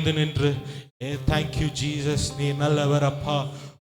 எழுந்து நின்று thank you Jesus, நீ நல்லவர் அப்பா.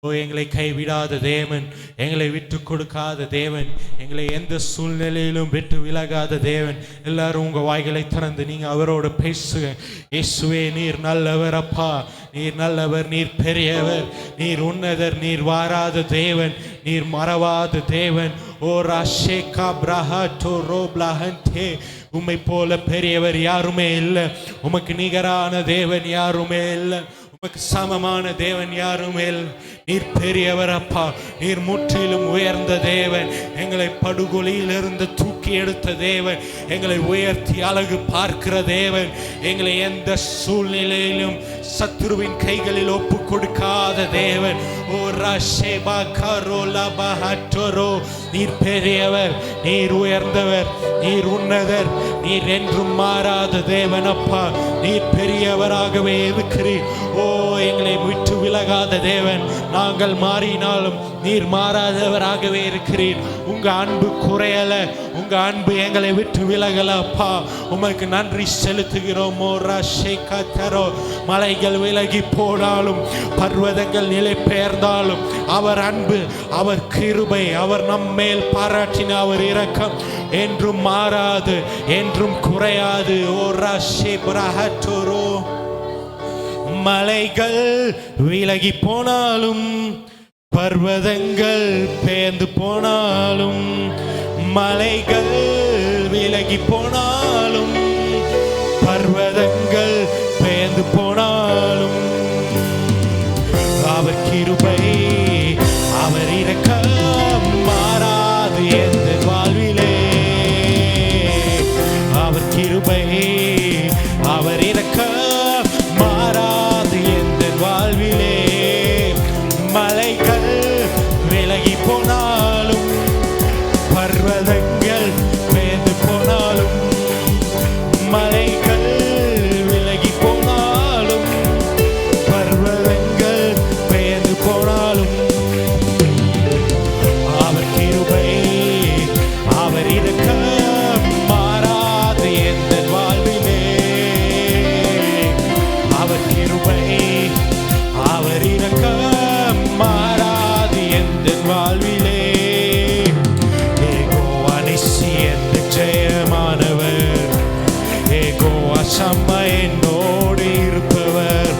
ஓ, எங்களை கைவிடாத தேவன், எங்களை விட்டு கொடுக்காத தேவன், எங்களை எந்த சூழ்நிலையிலும் விட்டு விலகாத தேவன். எல்லாரும் உங்க வாய்களை திறந்து நீங்க அவரோடு பேசுங்க. இயேசுவே, நீர் நல்லவர் அப்பா, நீர் நல்லவர், நீர் பெரியவர், நீர் உன்னதர், நீர் வாராத தேவன், நீர் மறவாத தேவன். ஓ ராஷேகா பிரஹாட்டோ ரோப்லஹன்டே, உம்மை போல பெரியவர் யாருமே இல்லை, உமக்கு நிகரான தேவன் யாருமே இல்லை, உமக்கு சமமான தேவன் யாருமே இல்லை. நீர் பெரியவர் அப்பா, நீர் முற்றிலும் உயர்ந்த தேவன், எங்களை படுகொலியிலிருந்து தூக்கி எடுத்த தேவன், எங்களை உயர்த்தி அழகு பார்க்கிற தேவன், எங்களை எந்த சூழ்நிலையிலும் சத்துருவின் கைகளில் ஒப்பு கொடுக்காத தேவன். ஓ ராஷேபா கரோலா பஹட்டோரோ, நீர் பெரியவர், நீர் உயர்ந்தவர், நீர் உன்னதர், நீர் என்றும் மாறாத தேவன் அப்பா. நீர் பெரியவராகவே இருக்கிறீர். ஓ, எங்களை விட்டு விலகாத தேவன். நாங்கள் மாறினாலும் நீர் மாறாதவராகவே இருக்கிறீர். உங்க அன்பு குறையல, உங்க அன்பு எங்களை விட்டு விலகல அப்பா. உமக்கு நன்றி செலுத்துகிறோம். மலைகள் விலகி போனாலும், பர்வதங்கள் நிலை பெயர்ந்தாலும், அவர் அன்பு, அவர் கிருபை, அவர் நம்மேல் பாராட்டின அவர் இரக்கம் என்றும் மாறாது, என்றும் குறையாது. ஓ ராஷே பிரஹட்டோரோ, மலைகள் விலகி போனாலும், பர்வதங்கள் பெயர்ந்து போனாலும், மலைகள் விலகி போனாலும், பர்வதங்கள் பெயர்ந்து போனாலும், அவர் கிருபை, அவர் இரக்கம் மாறாது எந்த வாழ்விலே. அவர் கிருபை, அவர் இரக்கம் மாறாது எந்த வாழ்விலே. மலைகள் விலகி போனாலும், பர்வதங்கள் பெயர்ந்து போனாலும், மலைகள் விலகி போனாலும், பர்வதங்கள் பெயர்ந்து போனாலும், அவர் கிருபை, அவர் இரக்கம் மாறாது எந்த வாழ்விலே. அவர் கிருபை, அவர் இரக்கம் மாறாது எந்த வாழ்விலே. யெகோவா நிசி எந்த ஜெயமானவர், யெகோவா சம்மா என்னோடு இருப்பவர்,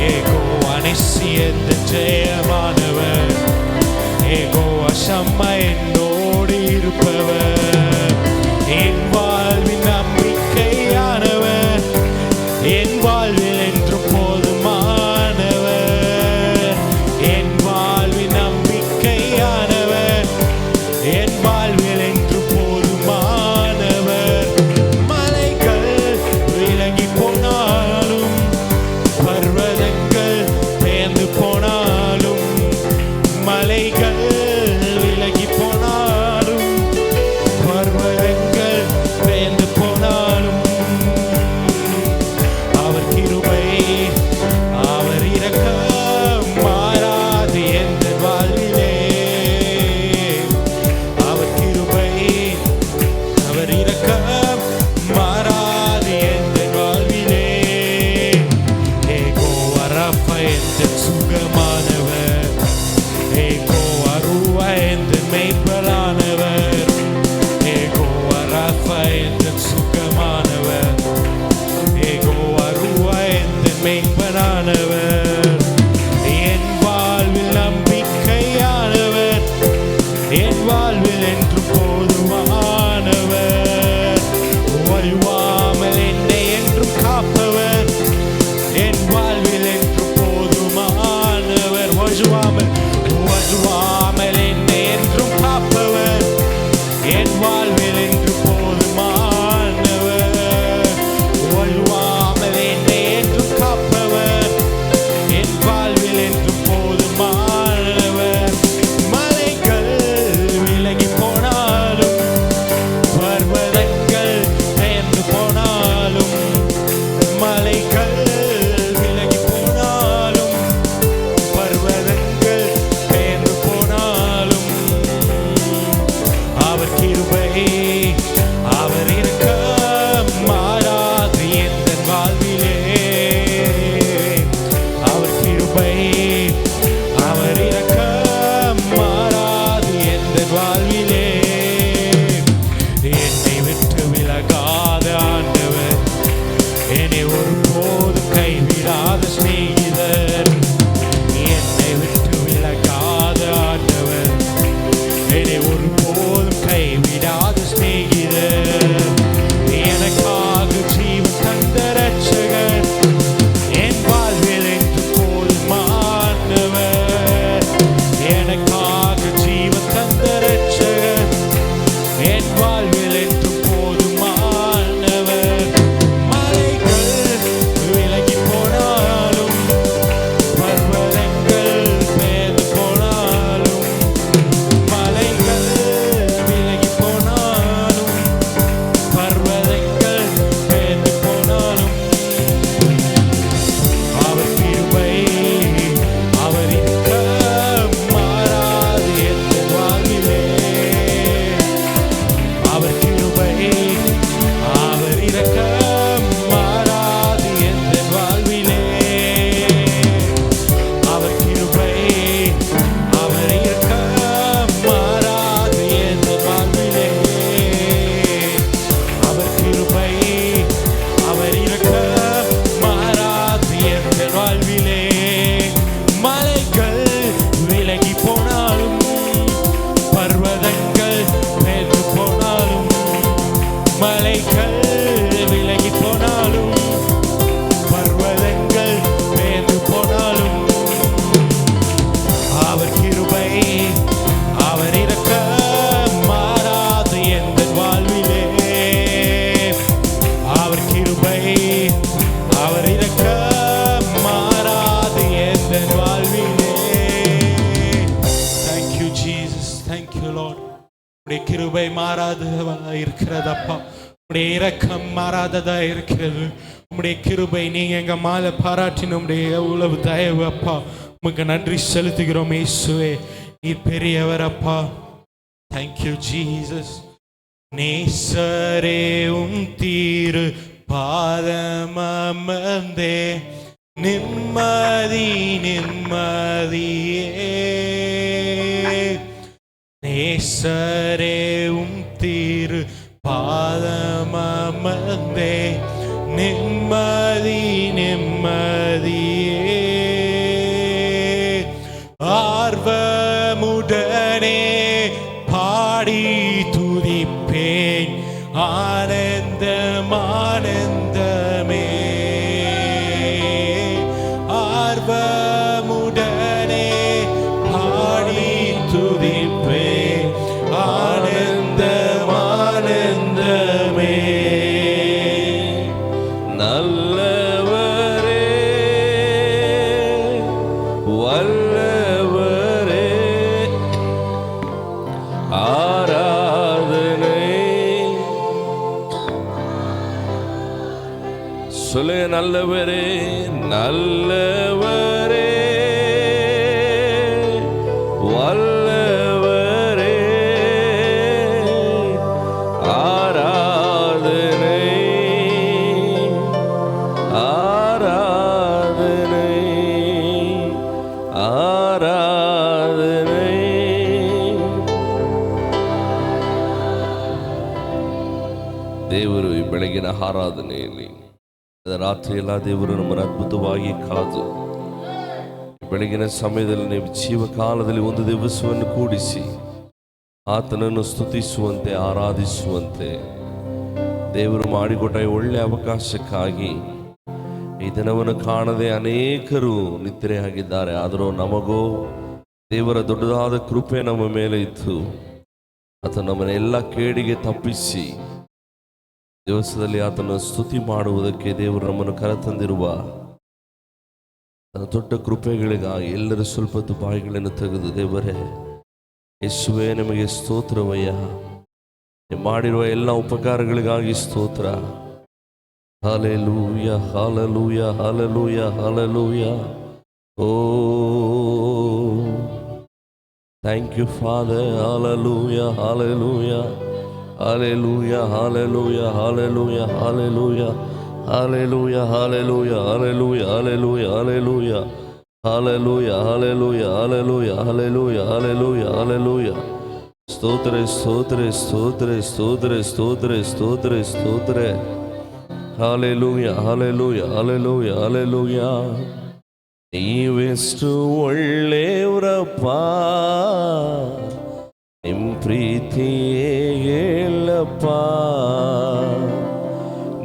யெகோவா நிசி எந்த ஜெயமானவர், யெகோவா சம்மா என்னோடு இருப்பவர். என் வாழ்வின் நம்பிக்கையானவர், என் வாழ்வில் என்று போதுமானவர், என் வாழ்வின் நம்பிக்கையானவர், என் வாழ்வில் என்று போதுமானவர். மலைகள் விலகி போனாலும், பர்வதங்கள் பெயர்ந்து போனாலும், மலைகள் விலகி போனாலும், கிருபை மாறாததா இருக்கிறதப்பா. உம்முடைய இரக்கம் மாறாததா இருக்கிறது. உம்முடைய கிருபை நீங்க எங்க மேல பாராட்டின உம்முடைய எவ்வளவு தயவு அப்பா. உமக்கு நன்றி செலுத்துகிறோம் இயேசுவே. நீர் பெரியவர் அப்பா. Thank you Jesus. நேசரே உம் தீரு பாதமர்ந்தே நிம்மதி நிம்மதியே. நேசரே உம் தீரு பாதமர்ந்தே நிம்மதி நிம்மதியே. ஆர்வமுடனே பாடி துதிப்பேன் ஆனந்தம் ஆனந்தமே. ஆர்வமுடனே பாடி துதிப்பேன் ஆனந்தம் ஆனந்தமே. நல்லவரே வல்லவரே ஆராதனை. சொல்லுங்க, நல்லவரே நல்லவரே வல்லவரே ஆராதனை ஆராதனை ஆராதனை. ದೇವರು ಈ ಬೆಳಗಿನ ಆರಾಧನೆಯಲ್ಲಿ ರಾತ್ರಿ ಎಲ್ಲ ದೇವರು ನಮ್ಮನ್ನು ಅದ್ಭುತವಾಗಿ ಕಾದು ಬೆಳಗಿನ ಸಮಯದಲ್ಲಿ ನೀವು ಜೀವಕಾಲದಲ್ಲಿ ಒಂದು ದಿವಸವನ್ನು ಕೂಡಿಸಿ ಆತನನ್ನು ಸ್ತುತಿಸುವಂತೆ ಆರಾಧಿಸುವಂತೆ ದೇವರು ಮಾಡಿಕೊಟ್ಟ ಒಳ್ಳೆಯ ಅವಕಾಶಕ್ಕಾಗಿ ಈ ದಿನವನ್ನು ಕಾಣದೆ ಅನೇಕರು ನಿದ್ರೆಯಾಗಿದ್ದಾರೆ. ಆದರೂ ನಮಗೋ ದೇವರ ದೊಡ್ಡದಾದ ಕೃಪೆ ನಮ್ಮ ಮೇಲೆ ಇತ್ತು. ಆತ ನಮ್ಮನ್ನೆಲ್ಲ ಕೇಡಿಗೆ ತಪ್ಪಿಸಿ ದಿವಸದಲ್ಲಿ ಆತನ ಸ್ತುತಿ ಮಾಡುವುದಕ್ಕೆ ದೇವರು ನಮ್ಮನ್ನು ಕರೆತಂದಿರುವ ತನ್ನ ದೊಡ್ಡ ಕೃಪೆಗಳಿಗಾಗಿ ಎಲ್ಲರೂ ಸ್ವಲ್ಪ ಬಾಯಿಗಳನ್ನು ತೆಗೆದು, ದೇವರೇ ಯೇಸುವೇ ನಿಮಗೆ ಸ್ತೋತ್ರವಯ್ಯ, ಮಾಡಿರುವ ಎಲ್ಲ ಉಪಕಾರಗಳಿಗಾಗಿ ಸ್ತೋತ್ರ. Hallelujah hallelujah hallelujah hallelujah. O thank you father. Hallelujah hallelujah Hallelujah, hallelujah, hallelujah, hallelujah, hallelujah, hallelujah, hallelujah, hallelujah, hallelujah, hallelujah, hallelujah, hallelujah, hallelujah, hallelujah, hallelujah. ಸ್ತೋತ್ರ ಸ್ತೋತ್ರ ಸ್ತೋತ್ರ ಸ್ತೋತ್ರ ಸ್ತೋತ್ರ ಸ್ತೋತ್ರ ಸ್ತೋತ್ರ. Hallelujah, hallelujah, hallelujah, hallelujah. ನೀವೆಷ್ಟು ಒಳ್ಳೆಯವರಪ್ಪ, ನಿಮ್ ಪ್ರೀತಿಯೇ ಹೇಳಪ್ಪ.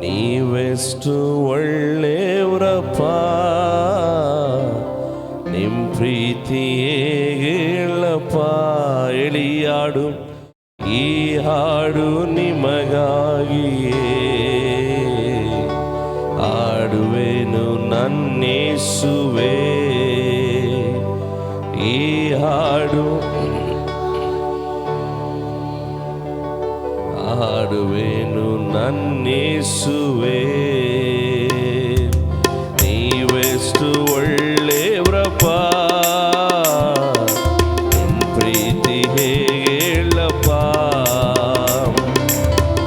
ನೀವೆಷ್ಟು ಒಳ್ಳೆಯವರಪ್ಪ, ನಿಮ್ ಪ್ರೀತಿಯೇ ಹೇಳಪ್ಪ. ಎಳಿಯಾಡು ಈ ಹಾಡು ನಿಮಗಾಗಿಯೇ, ಹಾಡುವೆನು ನನ್ನೇಸುವೆ. ಈ ಹಾಡು ಹಾಡುವೆನು ನನ್ನೇಸುವೆ. ನೀವೆಷ್ಟು ಒಳ್ಳೆಯವರಪ್ಪ, ನಿಮ್ ಪ್ರೀತಿ ಹೇಳಪ್ಪ.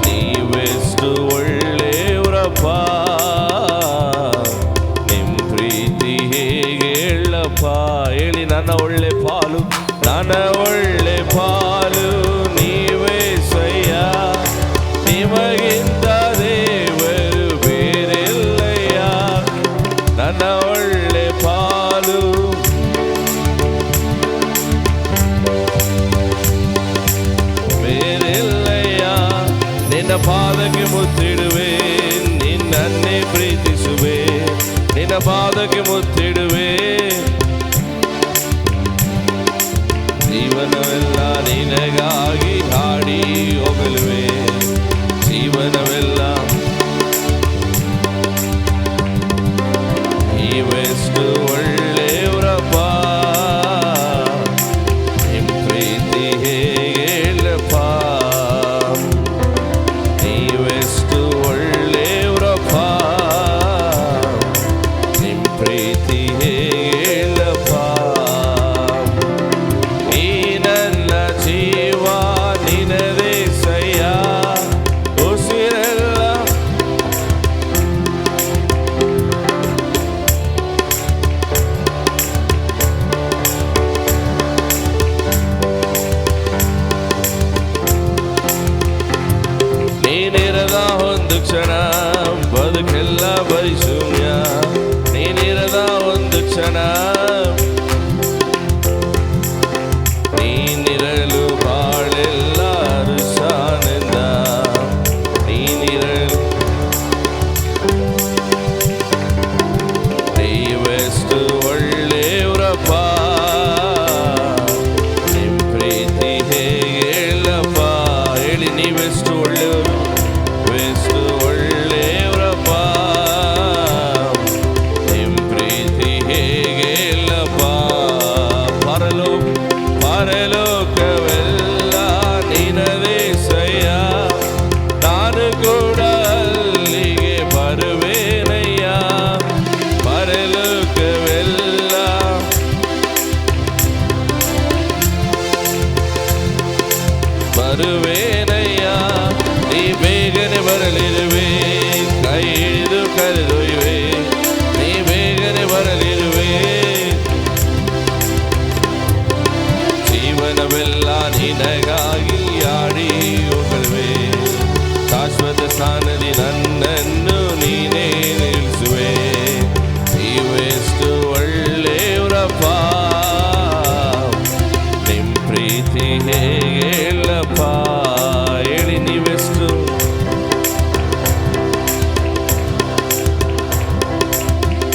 ನೀವೆಷ್ಟು ಒಳ್ಳೆಯವರಪ್ಪ, ನಿಮ್ ಪ್ರೀತಿ ಹೇಳಪ್ಪ. ಹೇಳಿ, ನನ್ನ ಒಳ್ಳೆ ಪಾಲು, ನನ್ನ ಒಳ್ಳೆ ಪಾಲು ನೀವೇ ಸಯ್ಯ. ನಿಮಗಿಂತ ದೇವರು ಬೇರೆಲ್ಲಯ್ಯ. ನನ್ನ ಒಳ್ಳೆ ಪಾಲು, ಬೇರೆಲ್ಲಯ್ಯ. ನಿನ್ನ ಪಾದಕ್ಕೆ ಮುತ್ತಿಡುವೆ, ನಿನ್ನನ್ನೇ ಪ್ರೀತಿಸುವೆ. ನಿನ್ನ ಪಾದಕ್ಕೆ ಮುತ್ತಿಡುವೆ, ಜೀವನವೆಲ್ಲ ನಿನಗಾಗಿ ಹಾಡಿ ಹೋಗಲುವೆ. ಜೀವನವೆಲ್ಲ ನೀವೆಷ್ಟು ಒಳ್ಳೆಯವರಪ್ಪ, ನಿಮ್ ಪ್ರೀತಿ ಹೇಳಪ್ಪ. ಬರುವೇನಯ್ಯ ನೀ ಬೇಗನೆ ಬರಲಿರುವೆ ಕೈ ಹಿಡಿದು ಕರೆದೊಯ್ಯುವೆ ನೀ ಬೇಗನೆ ಬರಲಿರುವೆ ಜೀವನವೆಲ್ಲ ನಿನಗಾಗಿ ಆಡಿ ಹೋಗಲ್ವೆ ಶಾಶ್ವತ ಸ್ಥಾನದಿ ನನ್ನನ್ನು ನೀನೇ ನಿಲ್ಲಿಸುವೆ ನೀವೆಷ್ಟು ಒಳ್ಳೆಯವರಪ್ಪ ನಿಮ್ ಪ್ರೀತಿ ಹೇಗೆ ಹೇಳಪ್ಪ ಹೇಳಿ ನೀವೆಷ್ಟು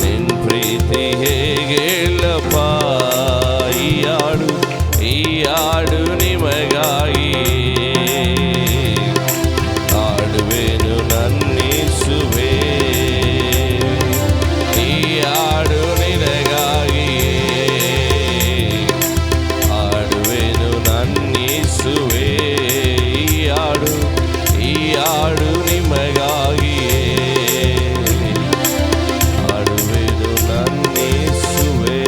ನಿನ್ ಪ್ರೀತಿ ಹೇಗೆ ಹೇಳಪ್ಪ ಈ ಹಾಡು ನಿಮಗಾಗಿ ಹಾಡುವೆನು ನನ್ನಿಸುವೆ ಈ ಹಾಡು ನಿನಗಾಗಿ ಹಾಡುವೆನು ನನ್ನಿಸುವೆ ಈ ಹಾಡು ನಿಮಗಾಗಿ ಹಾಡುವೆನು ನನ್ನಿಸುವೆ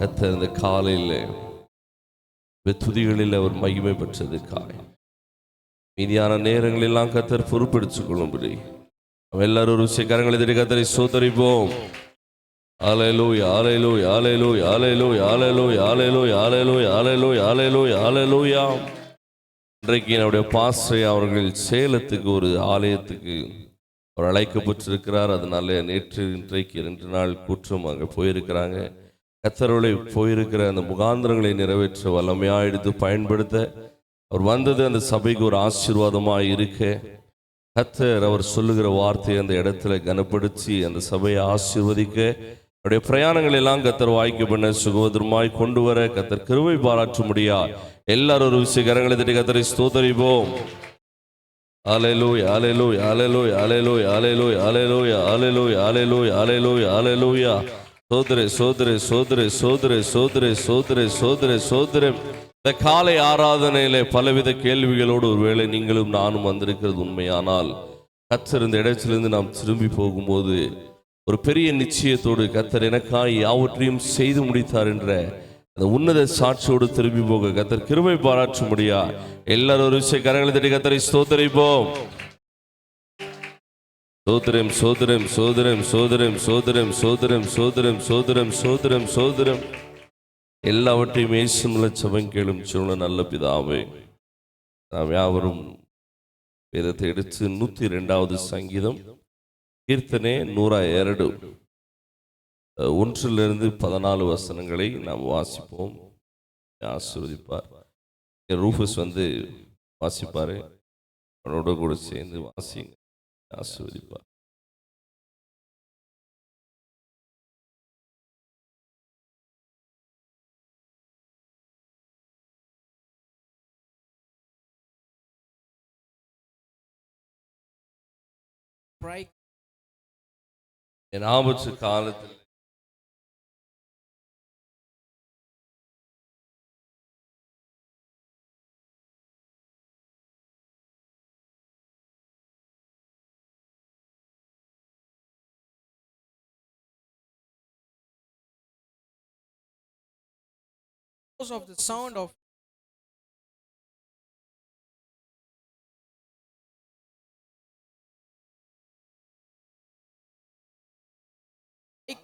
கர்த்தர் இந்த காலையில் துதிகளில் அவர் மகிமை பெற்றதுக்காக மீதியான நேரங்களெல்லாம் கர்த்தர் பொறுப்பெடுத்துக் கொள்ளும்படி நம்ம எல்லாரும் ஒரு கரங்களை தட்டி கர்த்தரை ஸ்தோத்திரிப்போம். ஹல்லேலூயா ஹல்லேலூயா ஹல்லேலூயா ஹல்லேலூயா ஹல்லேலூயா ஹல்லேலூயா ஹல்லேலூயா ஹல்லேலூயா ஹல்லேலூயா. இன்றைக்கு நம்முடைய பாஸ்டர் அவர்கள் சேலத்துக்கு ஒரு ஆலயத்துக்கு அவர் அழைக்கப்பட்டிருக்கிறார். அதனால இன்றைக்கு 2 நாள் கூற்றம் அங்கே போயிருக்கிறாங்க. கர்த்தரோடு போயிருக்கிற அந்த முகாந்திரங்களை நிறைவேற்ற வல்லமையாக எடுத்து பயன்படுத்த அவர் வந்தது அந்த சபைக்கு ஒரு ஆசீர்வாதமாக இருக்க கர்த்தர் அவர் சொல்லுகிற வார்த்தையை அந்த இடத்துல கனப்படுத்தி அந்த சபையை ஆசீர்வதிக்க அவருடைய பிரயாணங்கள் எல்லாம் கர்த்தர் வாய்க்கு பண்ண சுகோதரமாய் கொண்டு வர கர்த்தர் கிருபை பாராட்ட முடியா. எல்லாரும் ஒரு விஷயம் கரங்களை தட்டி கர்த்தரை ஸ்தோத்திரிப்போம். ஹல்லேலூயா ஹல்லேலூயா ஹல்லேலூயா ஹல்லேலூயா ஹல்லேலூயா ஹல்லேலூயா ஹல்லேலூயா ஹல்லேலூயா ஹல்லேலூயா. சோதரே சோதரே சோதரே சோதரே சோதரே சோதரே சோதரே சோதரே. இந்த காலை ஆராதனையில பலவித கேள்விகளோடு ஒருவேளை நீங்களும் நானும் வந்திருக்கிறது உண்மையானால் கர்த்தர் இந்த இடத்திலிருந்து நாம் திரும்பி போகும்போது ஒரு பெரிய நிச்சயத்தோடு கர்த்தர் எனக்காய் யாவற்றையும் செய்து முடித்தார் என்ற அந்த உன்னத சாட்சியோடு திரும்பி போக கர்த்தர் கிருபை பாராட்ட முடியா. எல்லாரும் ஒரு விஷயம் கரங்களை தட்டி கர்த்தரை ஸ்தோத்திரிப்போம். சோதரம் சோதரம் சோதரம் சோதரம் சோதரம் சோதரம் சோதரம் சோதரம் சோதரம் சோதரம். எல்லாவற்றையும் இயேசுவின் ஜெபம் கேளும் சொல்ல நல்ல பிதாவே. நாம் யாவரும் வேதத்தை எடுத்து 102வது சங்கீதம் கீர்த்தனை 102 1 வசனங்களை நாம் வாசிப்போம். ஆசீர்வதிப்பார். ரூஃபஸ் வாசிப்பாரு. அவனோட கூட சேர்ந்து வாசிங்க. ஆசீர்வதிப்பார். என் ஆபத்து காலத்தில் of the sound of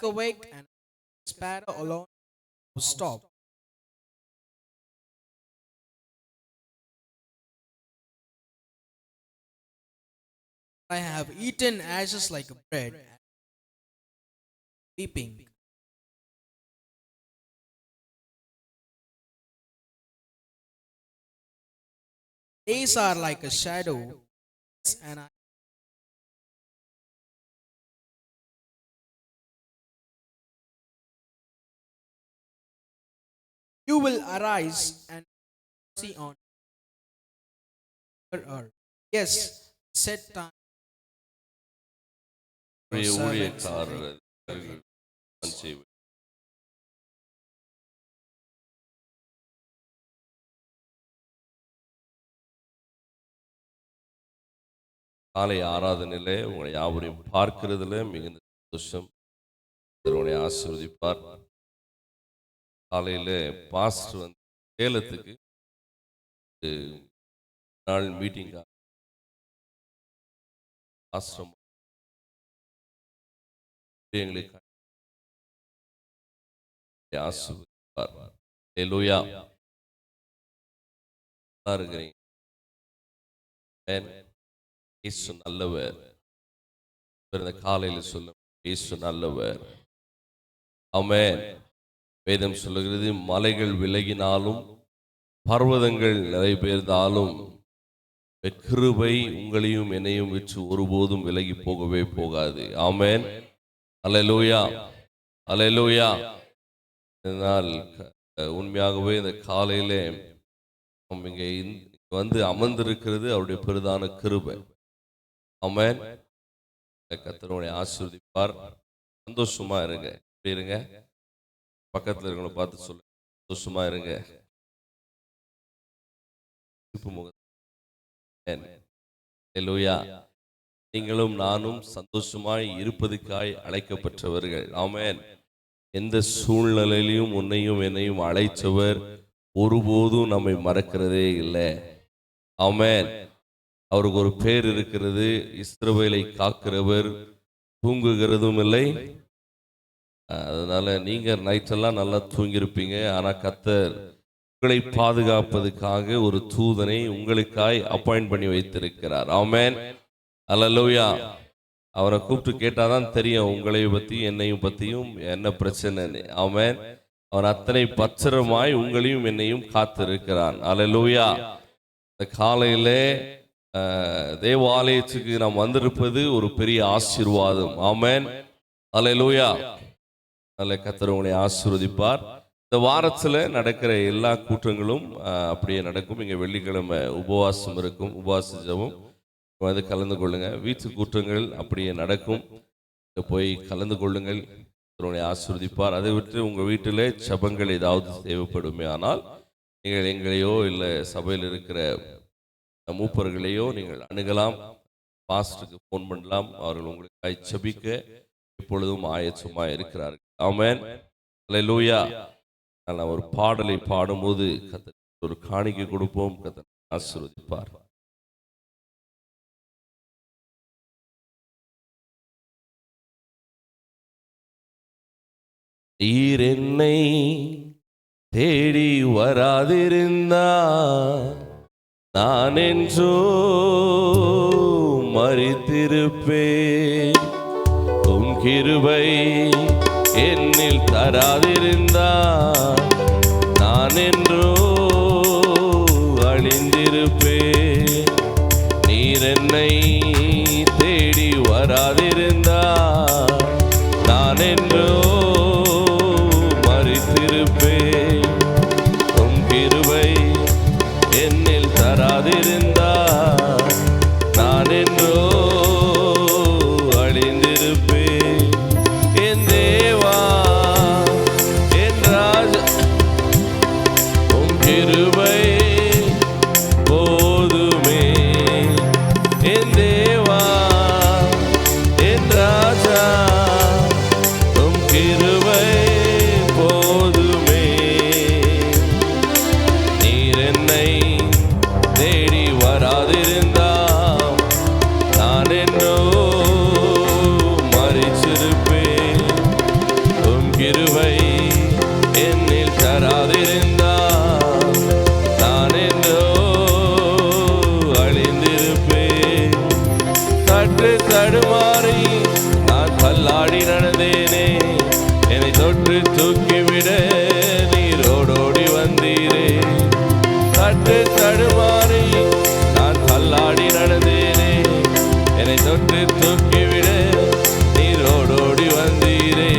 awake and sparrow alone stop. I have eaten ashes like a bread, weeping. Days are like a shadow, and you will arise and see on earth. Yes, set time. ஊழியக்காரர் காலை ஆராதனையிலே உங்களை யாவரையும் பார்க்கிறதுல மிகுந்த சந்தோஷம். உங்களை ஆசீர்வதிப்பார். காலையில் பாஸ்டர் சேலத்துக்கு நாள் மீட்டிங் ஆசிரமம் எங்களுக்கு ஆசீர்வதிப்பார். ஹல்லேலூயா. இருக்கிறீங்க. இயேசு நல்லவர். இந்த காலையில் சொல்லும் இயேசு நல்லவர். ஆமென். வேதம் சொல்லுகிறது, மலைகள் விலகினாலும் பர்வதங்கள் நிறைவேறினாலும் கிருபை உங்களையும் என்னையும் விட்டு ஒருபோதும் விலகி போகவே போகாது. ஆமென். அல்லேலூயா, அல்லேலூயா. இதனால் உண்மையாகவே இந்த காலையிலே நம்ம இங்கே வந்து அமர்ந்திருக்கிறது அவருடைய பெரிதான கிருபை. ஆமென். கர்த்தருடைய ஆசீர்வதிப்பார். சந்தோஷமா இருங்க. எப்படி இருங்க? பக்கத்தில் இருக்கவங்களை பார்த்து சொல்லுங்க, சந்தோஷமா இருங்க. ஹல்லேலூயா. நீங்களும் நானும் சந்தோஷமாய் இருப்பதுக்காய் அழைக்கப்பட்டவர்கள். ஆமென். எந்த சூழ்நிலையிலும் உன்னையும் என்னையும் அழைத்தவர் ஒருபோதும் நம்மை மறக்கிறதே இல்லை. ஆமென். அவருக்கு ஒரு பேர் இருக்கிறது, இஸ்ரவேலை காக்கிறவர், தூங்குகிறதும் இல்லை. அதனால நீங்க நைட்டெல்லாம் நல்லா தூங்கியிருப்பீங்க. ஆனா கர்த்தர் உங்களை பாதுகாப்பதற்காக ஒரு தூதனை உங்களுக்காய் அப்பாயிண்ட் பண்ணி வைத்திருக்கிறார். ஆமென். அல்லேலூயா. அவரை கூப்பிட்டு கேட்டாதான் தெரியும் உங்களை பத்தி என்னையும் பத்தியும் என்ன பிரச்சனைன்னு. ஆமென். அவர் அத்தனை பத்திரமாய் உங்களையும் என்னையும் காத்திருக்கிறான். அல்லேலூயா. இந்த காலையிலே தேவாலயத்துக்கு நாம் வந்திருப்பது ஒரு பெரிய ஆசீர்வாதம். ஆமென். அல்லேலூயா. நல்ல கர்த்தர் உங்களை ஆசீர்வதிப்பார். இந்த வாரத்தில் நடக்கிற எல்லா கூட்டங்களும் அப்படியே நடக்கும். இங்கே வெள்ளிக்கிழமை உபவாசம் இருக்கும், உபவாச ஜெபம் வந்து கலந்து கொள்ளுங்க. வீட்டு கூட்டங்கள் அப்படியே நடக்கும், போய் கலந்து கொள்ளுங்கள். கர்த்தர் ஆசீர்வதிப்பார். அதை விட்டு உங்கள் வீட்டில் ஜெபங்கள் ஏதாவது தேவைப்படுமே ஆனால் நீங்கள் எங்களையோ இல்லை சபையில் இருக்கிற மூப்பர்களையோ நீங்கள் அணுகலாம். பாஸ்டருக்கு ஃபோன் பண்ணலாம். அவர்கள் உங்களுக்காய் ஜெபிக்க எப்பொழுதும் ஆயத்தமாக இருக்கிறார்கள். ஆமென். அல்லேலூயா. நான் ஒரு பாடலை பாடும்போது கர்த்தர் ஒரு காணிக்கை கொடுப்போம். கர்த்தர் ஆசீர்வதிப்பார். நீர் என்னை தேடி வராதிருந்தா நான் என்றோ மரித்திருப்பேன். உம் கிருபை என்னில் தராதிருந்தா நான் என்றோ அழிந்திருப்பேன். நீர் என்னை தேடி வராதிருந்தா நான் என்றோ மரித்திருப்பேன். உம் கிருபை என்னில் தராதிருந்தா நான் என்றோ அழிந்திருப்பேன். என் தேவா, என் ராஜா, உம் கிருபை போதுமே. என் தேவா, என் ராஜா, உம் கிருபை போதுமே. நீர் என்னை தேடி வராதிருந்தா நான் என்னோ மரிச்சிருப்பேன். உம் கிருபை என்னில் தராதிருந்தா நான் என்னோ அழிந்திருப்பேன். சற்று தடுமாறி நான் தள்ளாடி நடந்தேனே, என்னை தொட்டு தூக்கிவிட நீரோடோடி வந்தீரே. சற்று தடுமாறி நான் தள்ளாடி நடந்தேனே, என்னை தொட்டு தூக்கிவிட நீரோடோடி வந்தீரே.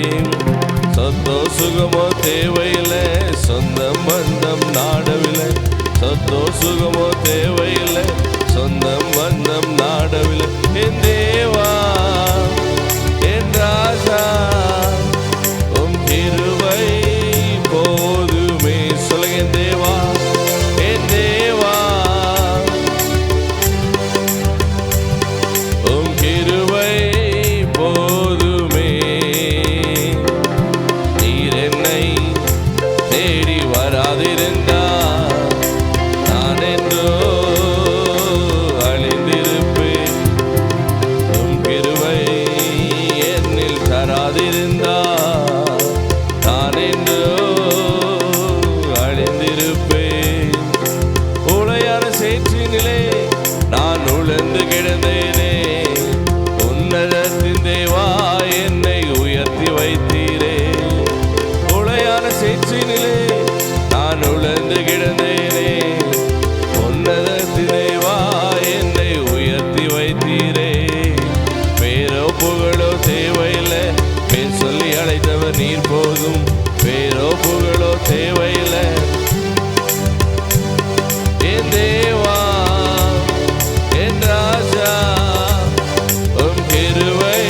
சொத்தோ சுகமோ தேவையில்லை, சொந்தம் பந்தம் நாடவில்லை. சொத்தோ சுகமோ தேவையில்லை, சொந்தம் பந்தம் நாடவில்லை. என் தேவா, என் ராஜா, உம் கிருபை போதுமே. சொல்லுங்க, என் தேவா, என் தேவா, உம் கிருபை போதுமே. நீர் என்னை தேடி வராதிருந்தா நான் என்று சேற்றினிலே நான் உழந்து கிடந்தேனே, உன்னதத்திலே வா என்னை உயர்த்தி வைத்தீரே. பேரோ புகழோ தேவையில்லை, பேர் சொல்லி அழைத்தவர் நீர் போதும். பேரோ புகழோ தேவையில்லை, என் தேவா என் ராஜா உம் கிருபை.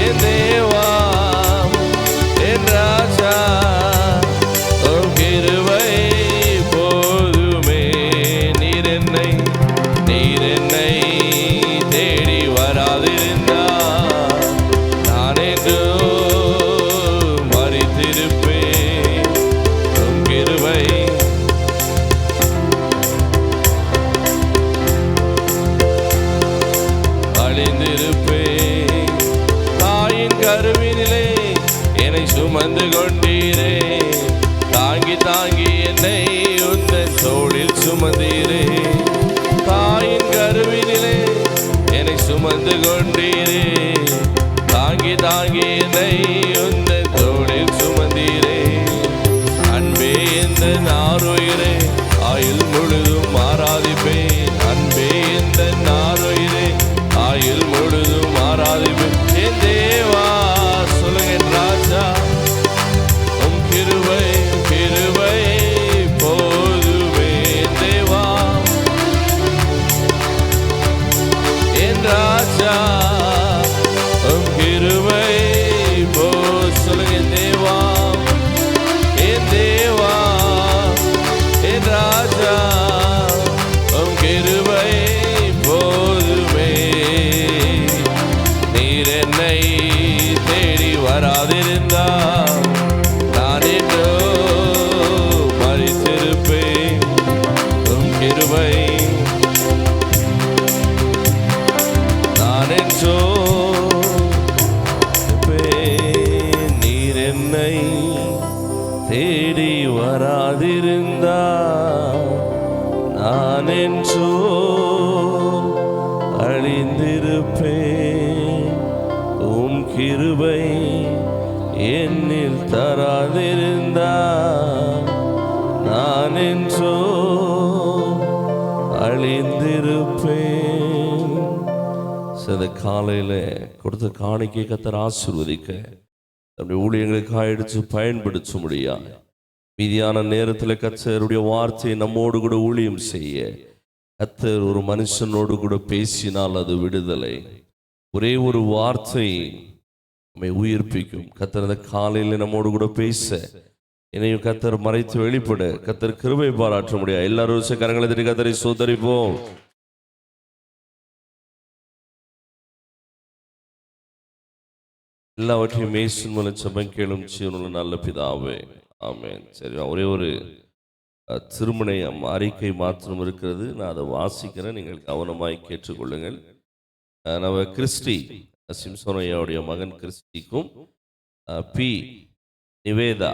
என் தேவா என் ராஜா உம் கிருபை போதுமே. நீர் என்னை தேடி வராதிருந்தா நான் என்றோ மரித்திருப்பேன். உம் கிருபை அழிந்திருப்பேன். தாயின் கருவினிலே என்னை சுமந்து கொண்டீரே, தாங்கி தாங்கி என்னை உந்தன் தோளில் சுமந்தீரே. தாயின் கருவினிலே என்னை சுமந்து கொண்டீரே, தாங்கி தாங்கி என்னை உந்தன் தோளில் சுமந்தீரே. அன்பே இந்த நாருயிரே ஆயுள் முழுதும் ஆராதிப்பேன். அன்பே இந்த நாருயிரே ஆயுள் முழுதும் ஆராதிப்பேன். என் தேவா சொல்லுங்க என் ராஜா உம் கிருபை கிருபை போதுமே. என் தேவா என் ராஜா உம் கிருபை போ சொல்லுங்க என் தேவா என் தேவா என் ராஜா உம் கிருபை போதுமே. நீர் என்னை தேடி வராதிருந்தா நான் என்றோ மரித்திருப்பேன். உம் கிருபை நான் என்றோ இருப்பேன். நீர் என்னை தேடி வராதிருந்தா நான் என்றோ அழிந்திருப்பேன். உம் கிருபை என்னில் தராதிருந்தா நான் என்றோ அழிந்திருப்பேன். சில காலையில் கொடுத்த காணிக்கை கர்த்தர் ஆசீர்வதிக்க நம்முடைய ஊழியர்களுக்காக எடுத்து பயன்படுத்த முடியா. மீதியான நேரத்தில் கர்த்தருடைய வார்த்தையை நம்மோடு கூட ஊழியம் செய்ய கர்த்தர் ஒரு மனுஷனோடு கூட பேசினால் அது விடுதலை. ஒரே ஒரு வார்த்தை நம்மை உயிர்ப்பிக்கும். கர்த்தர் அந்த காலையில் நம்மோடு கூட பேச என்னையும் கர்த்தர் மறைத்து வெளிப்பட கர்த்தர் கிருபை பாராட்ட முடியாது. எல்லாரும் கரங்களை தட்டி கர்த்தரை சோதரிப்போம். எல்லாவற்றையும் இயேசுவின் மூலம் ஜெபம் கேளும் ஜீவனுள்ள நல்ல பிதாவே, ஆமென். சரி, ஒரே ஒரு திருமண அறிக்கை மாத்திரம் இருக்கிறது, நான் அதை வாசிக்கிறேன், நீங்கள் கவனமாய் கேட்டுக்கொள்ளுங்கள். நம்ம கிறிஸ்டி சிம்சோனையாவுடைய மகன் கிறிஸ்டிக்கும் பி நிவேதா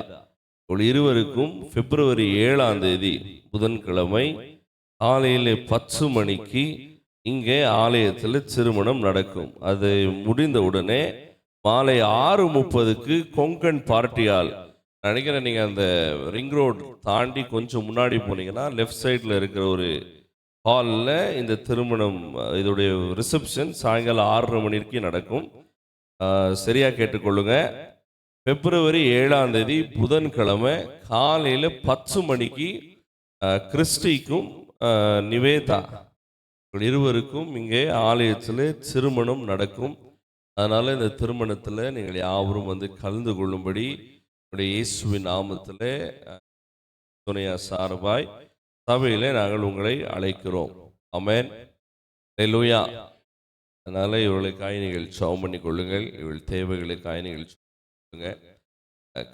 இருவருக்கும் பிப்ரவரி 7ஆம் தேதி புதன்கிழமை காலையில் 10 மணிக்கு இங்கே ஆலயத்தில் திருமணம் நடக்கும். அது முடிந்தவுடனே மாலை 6:30க்கு கொங்கன் பார்ட்டியால், நினைக்கிறேன் நீங்கள் அந்த ரிங் ரோடு தாண்டி கொஞ்சம் முன்னாடி போனீங்கன்னா லெஃப்ட் சைடில் இருக்கிற ஒரு ஹாலில் இந்த திருமணம், இதோடைய ரிசப்ஷன் சாயங்காலம் 6:30 மணிக்கு நடக்கும். சரியாக கேட்டுக்கொள்ளுங்க. பிப்ரவரி 7ஆம் தேதி புதன்கிழமை காலையில் 10 மணிக்கு கிறிஸ்டிக்கும் நிவேதா இருவருக்கும் இங்கே ஆலயத்தில் திருமணம் நடக்கும். அதனால் இந்த திருமணத்தில் நீங்கள் யாவரும் வந்து கலந்து கொள்ளும்படி இயேசுவின் நாமத்தில் துணையா சார்பாய் சபையில் நாங்கள் உங்களை அழைக்கிறோம். ஆமென், அல்லேலூயா. அதனால் இவர்களுக்காக நீங்கள் ஜெபம் பண்ணி கொள்ளுங்கள். இவள் தேவைகளுக்காக நீங்கள் சொல்லுங்க.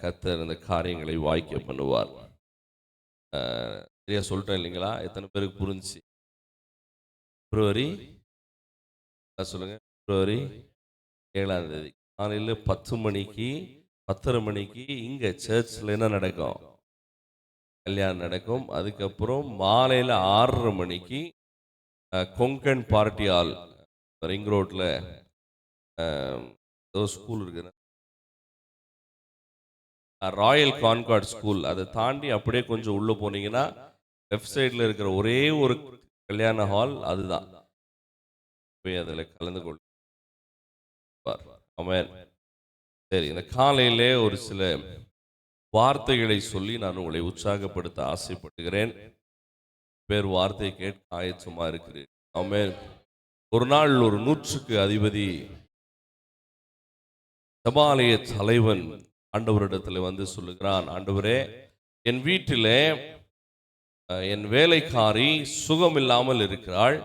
கர்த்தர் அந்த காரியங்களை வாய்க்க பண்ணுவார். சரியா சொல்லிட்டேன் இல்லைங்களா? எத்தனை பேருக்கு புரிஞ்சு? பிப்ரவரி சொல்லுங்க. பிப்ரவரி 7ஆம் தேதி காலையில் 10 மணிக்கு 10:30 மணிக்கு இங்கே சர்ச்சில் என்ன நடக்கும்? கல்யாணம் நடக்கும். அதுக்கப்புறம் மாலையில் 6:30 மணிக்கு கொங்கன் பார்ட்டி ஹால் ரிங் ரோட்டில் ஏதோ ஸ்கூல் இருக்குது, ராயல் கான்கார்ட் ஸ்கூல். அதை தாண்டி அப்படியே கொஞ்சம் உள்ளே போனீங்கன்னா லெஃப்ட் சைடில் இருக்கிற ஒரே ஒரு கல்யாண ஹால் அதுதான். போய் அதில் கலந்து கொள்வார். ஆமென். சரி, இந்த காலையிலே ஒரு சில வார்த்தைகளை சொல்லி நான் உங்களை உற்சாகப்படுத்த ஆசைப்படுகிறேன். பேர் வார்த்தை கேட்க ஆயத்தமா இருக்கிறேன். ஆமென். ஒரு நாள் ஒரு 100க்கு அதிபதி சபாலய தலைவன் ஆண்டவரிடத்தில் வந்து சொல்லுகிறான், ஆண்டவரே, என் வீட்டிலே என் வேலைக்காரி சுகம் இல்லாமல் இருக்கிறாள்.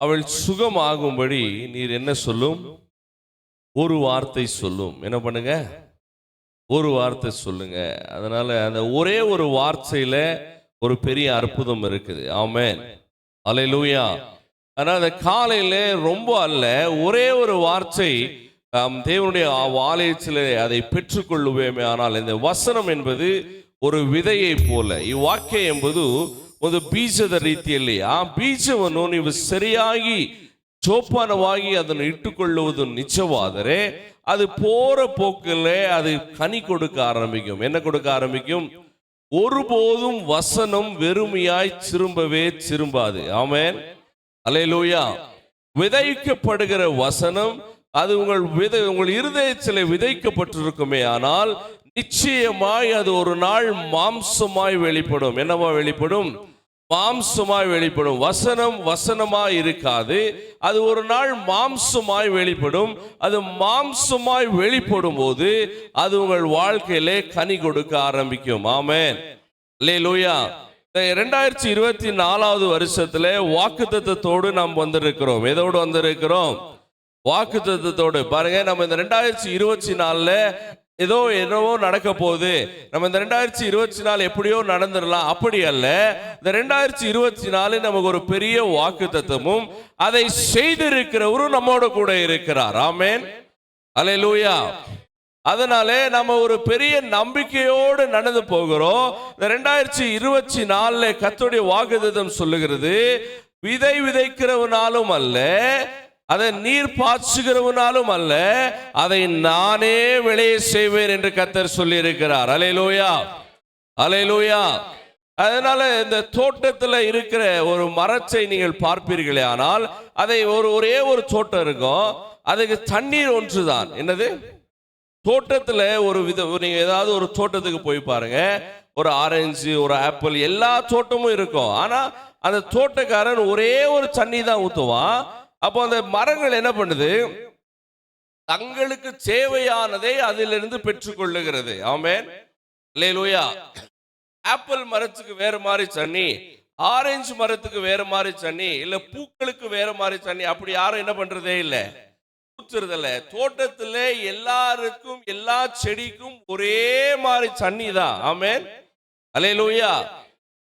அவள் சுகமாகும்படி நீர் என்ன சொல்லும்? ஒரு வார்த்தை சொல்லும். என்ன பண்ணுங்க? ஒரு வார்த்தை சொல்லுங்க. அதனால அந்த ஒரே ஒரு வார்த்தையில ஒரு பெரிய அற்புதம் இருக்குது. ஆமென். அல்லேலூயா. ஆனால் அந்த காலையில ரொம்ப அல்ல, ஒரே ஒரு வார்த்தை தேவனுடைய ஆலயத்தில் அதை பெற்றுக்கொள்ளுவேமே. ஆனால் இந்த வசனம் என்பது ஒரு ವಿದೆಯೇ போல, ಈ ವಾಕ್ಯ ಎಂಬುದು ಒಂದು ಬೀಜದ ರೀತಿಯಲ್ಲಿ ಆ ಬೀಜವನ್ನು ನೀವು ಸರಿಯಾಗಿ ಜೋಪಾನವಾಗಿ ಅದನ್ನು ಇಟ್ಟುಕೊಳ್ಳುವುದು ನಿಜವಾದರೆ அது போற போக்கில் அது கனி கொடுக்க ஆரம்பிக்கும். என்ன கொடுக்க ஆரம்பிக்கும்? ஒருபோதும் வசனம் வெறுமையாய் திரும்பவே திரும்பாது. ஆமென். அல்லேலூயா. விதைக்கப்படுகிற வசனம் அது உங்கள் இருதயத்தில் விதைக்கப்பட்டிருக்குமே, ஆனால் நிச்சயமாய் அது ஒரு நாள் மாம்சமாய் வெளிப்படும். என்னவா வெளிப்படும்? மாம்சமாய் வெளிப்படும். வசனம் வசனமாய் இருக்காது, அது ஒரு நாள் மாம்சமாய் வெளிப்படும். அது மாம்சமாய் வெளிப்படும் போது அது உங்கள் வாழ்க்கையிலே கனி கொடுக்க ஆரம்பிக்கும். ஆமென். அல்லேலூயா. 2024வது வருஷத்துல வாக்குத்தத்தத்தோடு நாம் வந்திருக்கிறோம். எதோடு வந்திருக்கிறோம்? வாக்குத்தத்தத்தோடு. பாருங்க, நம்ம இந்த 2024ல ஏதோ என்னவோ நடக்க போகுது, நம்ம இந்த 2024 எப்படியோ நடந்துடலாம், அப்படி அல்ல. இந்த 2024 நமக்கு ஒரு பெரிய வாக்குத்தத்தமும் அதை செய்திருக்கிறவரும் நம்மோட கூட இருக்கிறார். ஆமென். அல்லேலூயா. அதனாலே நம்ம ஒரு பெரிய நம்பிக்கையோடு நடந்து போகிறோம். இந்த 2024 கர்த்தருடைய வாக்குத்தத்தம் சொல்லுகிறது, விதை விதைக்கிறவனாலும் அல்ல, அதை நீர் பாய்ச்சுகிறவனாலும் அல்ல, அதை நானே விளைய செய்வேன் என்று கர்த்தர் சொல்லி இருக்கிறார். அல்லேலூயா. அல்லேலூயா. அதனால இந்த தோட்டத்தில் இருக்கிற ஒரு மரத்தை நீங்கள் பார்ப்பீர்களே, ஆனால் அதை ஒரே ஒரு தோட்டம் இருக்கும், அதுக்கு தண்ணீர் ஒன்றுதான். என்னது? தோட்டத்தில் நீங்க ஏதாவது ஒரு தோட்டத்துக்கு போய் பாருங்க, ஒரு ஆரஞ்சு, ஒரு ஆப்பிள், எல்லா தோட்டமும் இருக்கும். ஆனா அந்த தோட்டக்காரன் ஒரே ஒரு தண்ணி தான் ஊத்துவான். அப்போ அந்த மரங்கள் என்ன பண்ணுது? தங்களுக்கு தேவையானதை அதிலிருந்து பெற்றுக்கொள்ளுகிறது. ஆமென். அல்லேலூயா. ஆப்பிள் மரத்துக்கு வேற மாதிரி தண்ணி, ஆரஞ்சு மரத்துக்கு வேற மாதிரி தண்ணி, இல்ல பூக்களுக்கு வேற மாதிரி தண்ணி, அப்படி யாரும் என்ன பண்றதே இல்லை, ஊத்துறதில்ல. தோட்டத்துல எல்லாருக்கும் எல்லா செடிக்கும் ஒரே மாதிரி தண்ணி தான். ஆமென். அல்லேலூயா.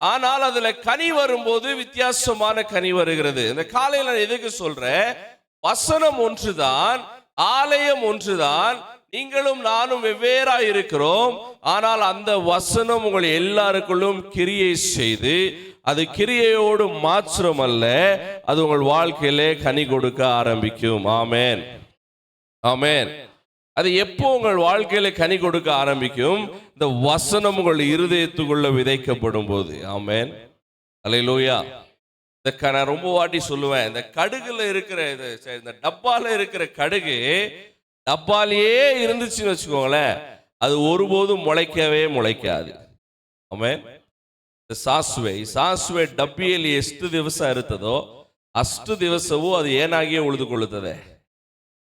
ஆனால் அதுல கனி வரும்போது வித்தியாசமான கனி வருகிறது. இந்த காலையில எதுக்கு சொல்றேன்? வசனம் ஒன்றுதான், ஆலயம் ஒன்றுதான், நீங்களும் நானும் வெவ்வேறா இருக்கிறோம். ஆனால் அந்த வசனம் உங்கள் எல்லாருக்குள்ளும் கிரியை செய்து, அது கிரியையோடு மாத்திரம் அல்ல, அது உங்கள் வாழ்க்கையிலே கனி கொடுக்க ஆரம்பிக்கும். ஆமென். ஆமென். அது எப்போ உங்கள் வாழ்க்கையில கனி கொடுக்க ஆரம்பிக்கும்? இந்த வசனம் உங்கள் இருதயத்துக்குள்ள விதைக்கப்படும் போது. ஆமென். அல்லேலூயா. நான் ரொம்ப வாட்டி சொல்லுவேன், இந்த கடுகுல இருக்கிற இந்த டப்பால இருக்கிற கடுகு டப்பாலேயே இருந்துச்சுன்னு வச்சுக்கோங்களேன், அது ஒருபோதும் முளைக்கவே முளைக்காது. ಆಮೆನ್. ಸಾಸಿವೆ ಡಬ್ಬಿಯಲ್ಲಿ ಎಷ್ಟು ದಿವಸ ಇರುತ್ತದೋ ಅಷ್ಟು ದಿವಸವೂ ಅದು ಏನಾಗಿಯೇ ಉಳಿದುಕೊಳ್ಳುತ್ತದೆ,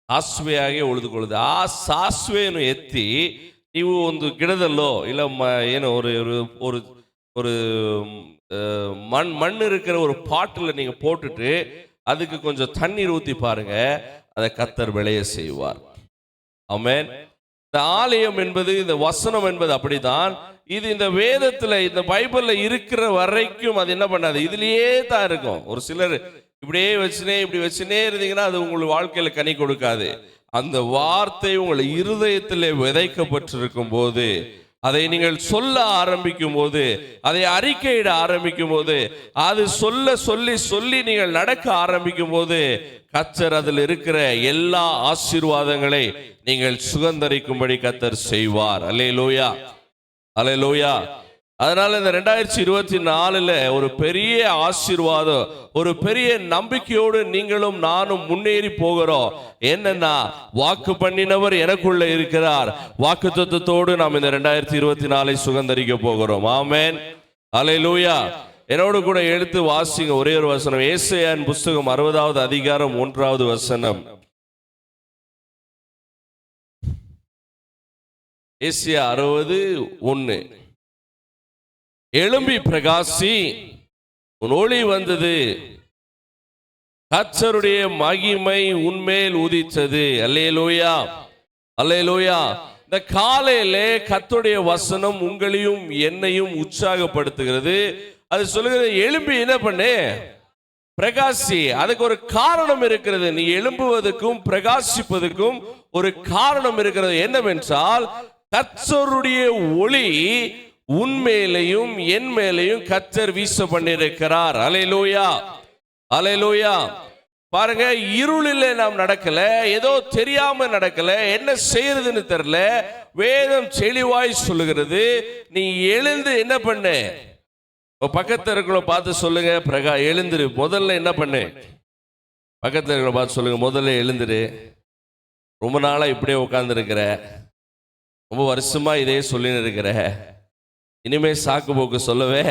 ಸಾಸಿವೆಯಾಗಿ ಉಳಿದುಕೊಳ್ಳುತ್ತದೆ. ಆ ಸಾಸಿವೆಯನ್ನು ಎತ್ತಿ ನೀವು ಒಂದು ಗಿಡದಲ್ಲೋ ಇಲ್ಲ ಏನೋ ஒரு மண் இருக்கிற ஒரு பாட்டில் நீங்க போட்டுட்டு அதுக்கு கொஞ்சம் தண்ணீர் ஊத்தி பாருங்க, அதை கர்த்தர் விளைய செய்வார். ஆமென். இந்த ஆலயம் என்பது, இந்த வசனம் என்பது அப்படிதான். இது இந்த வேதத்துல, இந்த பைபிள்ல இருக்கிற வரைக்கும் அது என்ன பண்ணாது, இதுலயே தான் இருக்கும். ஒரு சிலர் இப்படியே இப்படி வச்சுனே இருந்தீங்கன்னா அது உங்கள் வாழ்க்கையில கனி கொடுக்காது. அந்த வார்த்தை உங்கள் இருதயத்திலே விதைக்கப்பட்டிருக்கும் போது அதை நீங்கள் சொல்ல ஆரம்பிக்கும் போது, அதை அறிக்கையிட ஆரம்பிக்கும் போது, அது சொல்லி நீங்கள் நடக்க ஆரம்பிக்கும் போது, கர்த்தர் அதில் இருக்கிற எல்லா ஆசீர்வாதங்களை நீங்கள் சுதந்தரிக்கும்படி கர்த்தர் செய்வார். அல்லேலூயா, அல்லேலூயா. அதனால இந்த 2024 ஒரு பெரிய ஆசீர்வாதம், ஒரு பெரிய நம்பிக்கையோடு நீங்களும் நானும் முன்னேறி போகிறோம். என்னன்னா, வாக்கு பண்ணினவர் எனக்குள்ள இருக்கிறார். வாக்குத்தத்தத்தோடு நாம் இந்த 2024 சுதந்தரிக்க போகிறோம். ஆமென், அல்லேலூயா. என்னோடு கூட எடுத்து வாசிங்க ஒரே ஒரு வசனம். ஏசாயாவின் புஸ்தகம் 60வது அதிகாரம் 1வது வசனம். ஏசாயா 60:1. எழும்பி பிரகாசி, உன் ஒளி வந்தது, கர்த்தருடைய மகிமை உன்மேல் உதித்தது. அல்லேலூயா, அல்லேலூயா. இந்த காலையிலே கர்த்தருடைய வசனம் உங்களையும் என்னையும் உற்சாகப்படுத்துகிறது. அது சொல்லுகிறது, எழும்பி என்ன பண்ணு, பிரகாசி. அதுக்கு ஒரு காரணம் இருக்கிறது. நீ எழும்புவதற்கும் பிரகாசிப்பதற்கும் ஒரு காரணம் இருக்கிறது. என்னவென்றால், கர்த்தருடைய ஒளி உன்மேலையும் என் மேலையும் கர்த்தர் வீச பண்ணியிருக்கிறார். அல்லேலூயா, அல்லேலூயா. பாருங்க, இருளிலே நாம் நடக்கல, ஏதோ தெரியாம நடக்கல, என்ன செய்யறதுன்னு தெரியல. வேதம் தெளிவாய் சொல்லுகிறது, நீ எழுந்து என்ன பண்ணு, பக்கத்துல இருக்கிற பார்த்து சொல்லுங்க, எழுந்துரு. முதல்ல என்ன பண்ணு, பக்கத்துல இருக்கிற பார்த்து சொல்லுங்க, முதல்ல எழுந்துரு. ரொம்ப நாளா இப்படியே உட்கார்ந்து இருக்கிற, ரொம்ப வருஷமா இதே சொல்லின்னு இருக்கிற, இனிமே சாக்கு போக்கு சொல்லவே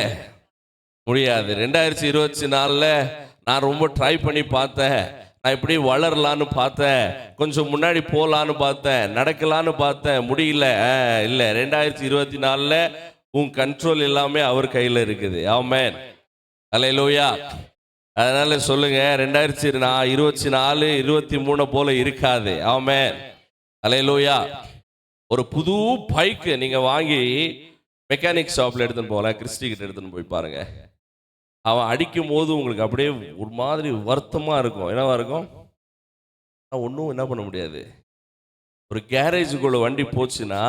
முடியாது. 2024 நான் ரொம்ப ட்ரை பண்ணி பார்த்தேன், நான் இப்படி வளரலான்னு பார்த்தேன், கொஞ்சம் முன்னாடி போகலான்னு பார்த்தேன், நடக்கலான்னு பார்த்தேன், முடியல. இல்லை, 2024 உன் கண்ட்ரோல் எல்லாமே அவர் கையில் இருக்குது. ஆமென், அல்லேலூயா. அதனால சொல்லுங்க, 2024 23 போல இருக்காது. ஆமென், அல்லேலூயா. ஒரு புது பைக்கு நீங்க வாங்கி மெக்கானிக் ஷாப்ல எடுத்துன்னு போகலாம், கிறிஸ்டி கிட்ட எடுத்துன்னு போய் பாருங்க. அவன் அடிக்கும் போது உங்களுக்கு அப்படியே ஒரு மாதிரி வருத்தமா இருக்கும். என்னவா இருக்கும்? ஒன்றும் என்ன பண்ண முடியாது. ஒரு கேரேஜுக்குள்ள வண்டி போச்சுன்னா,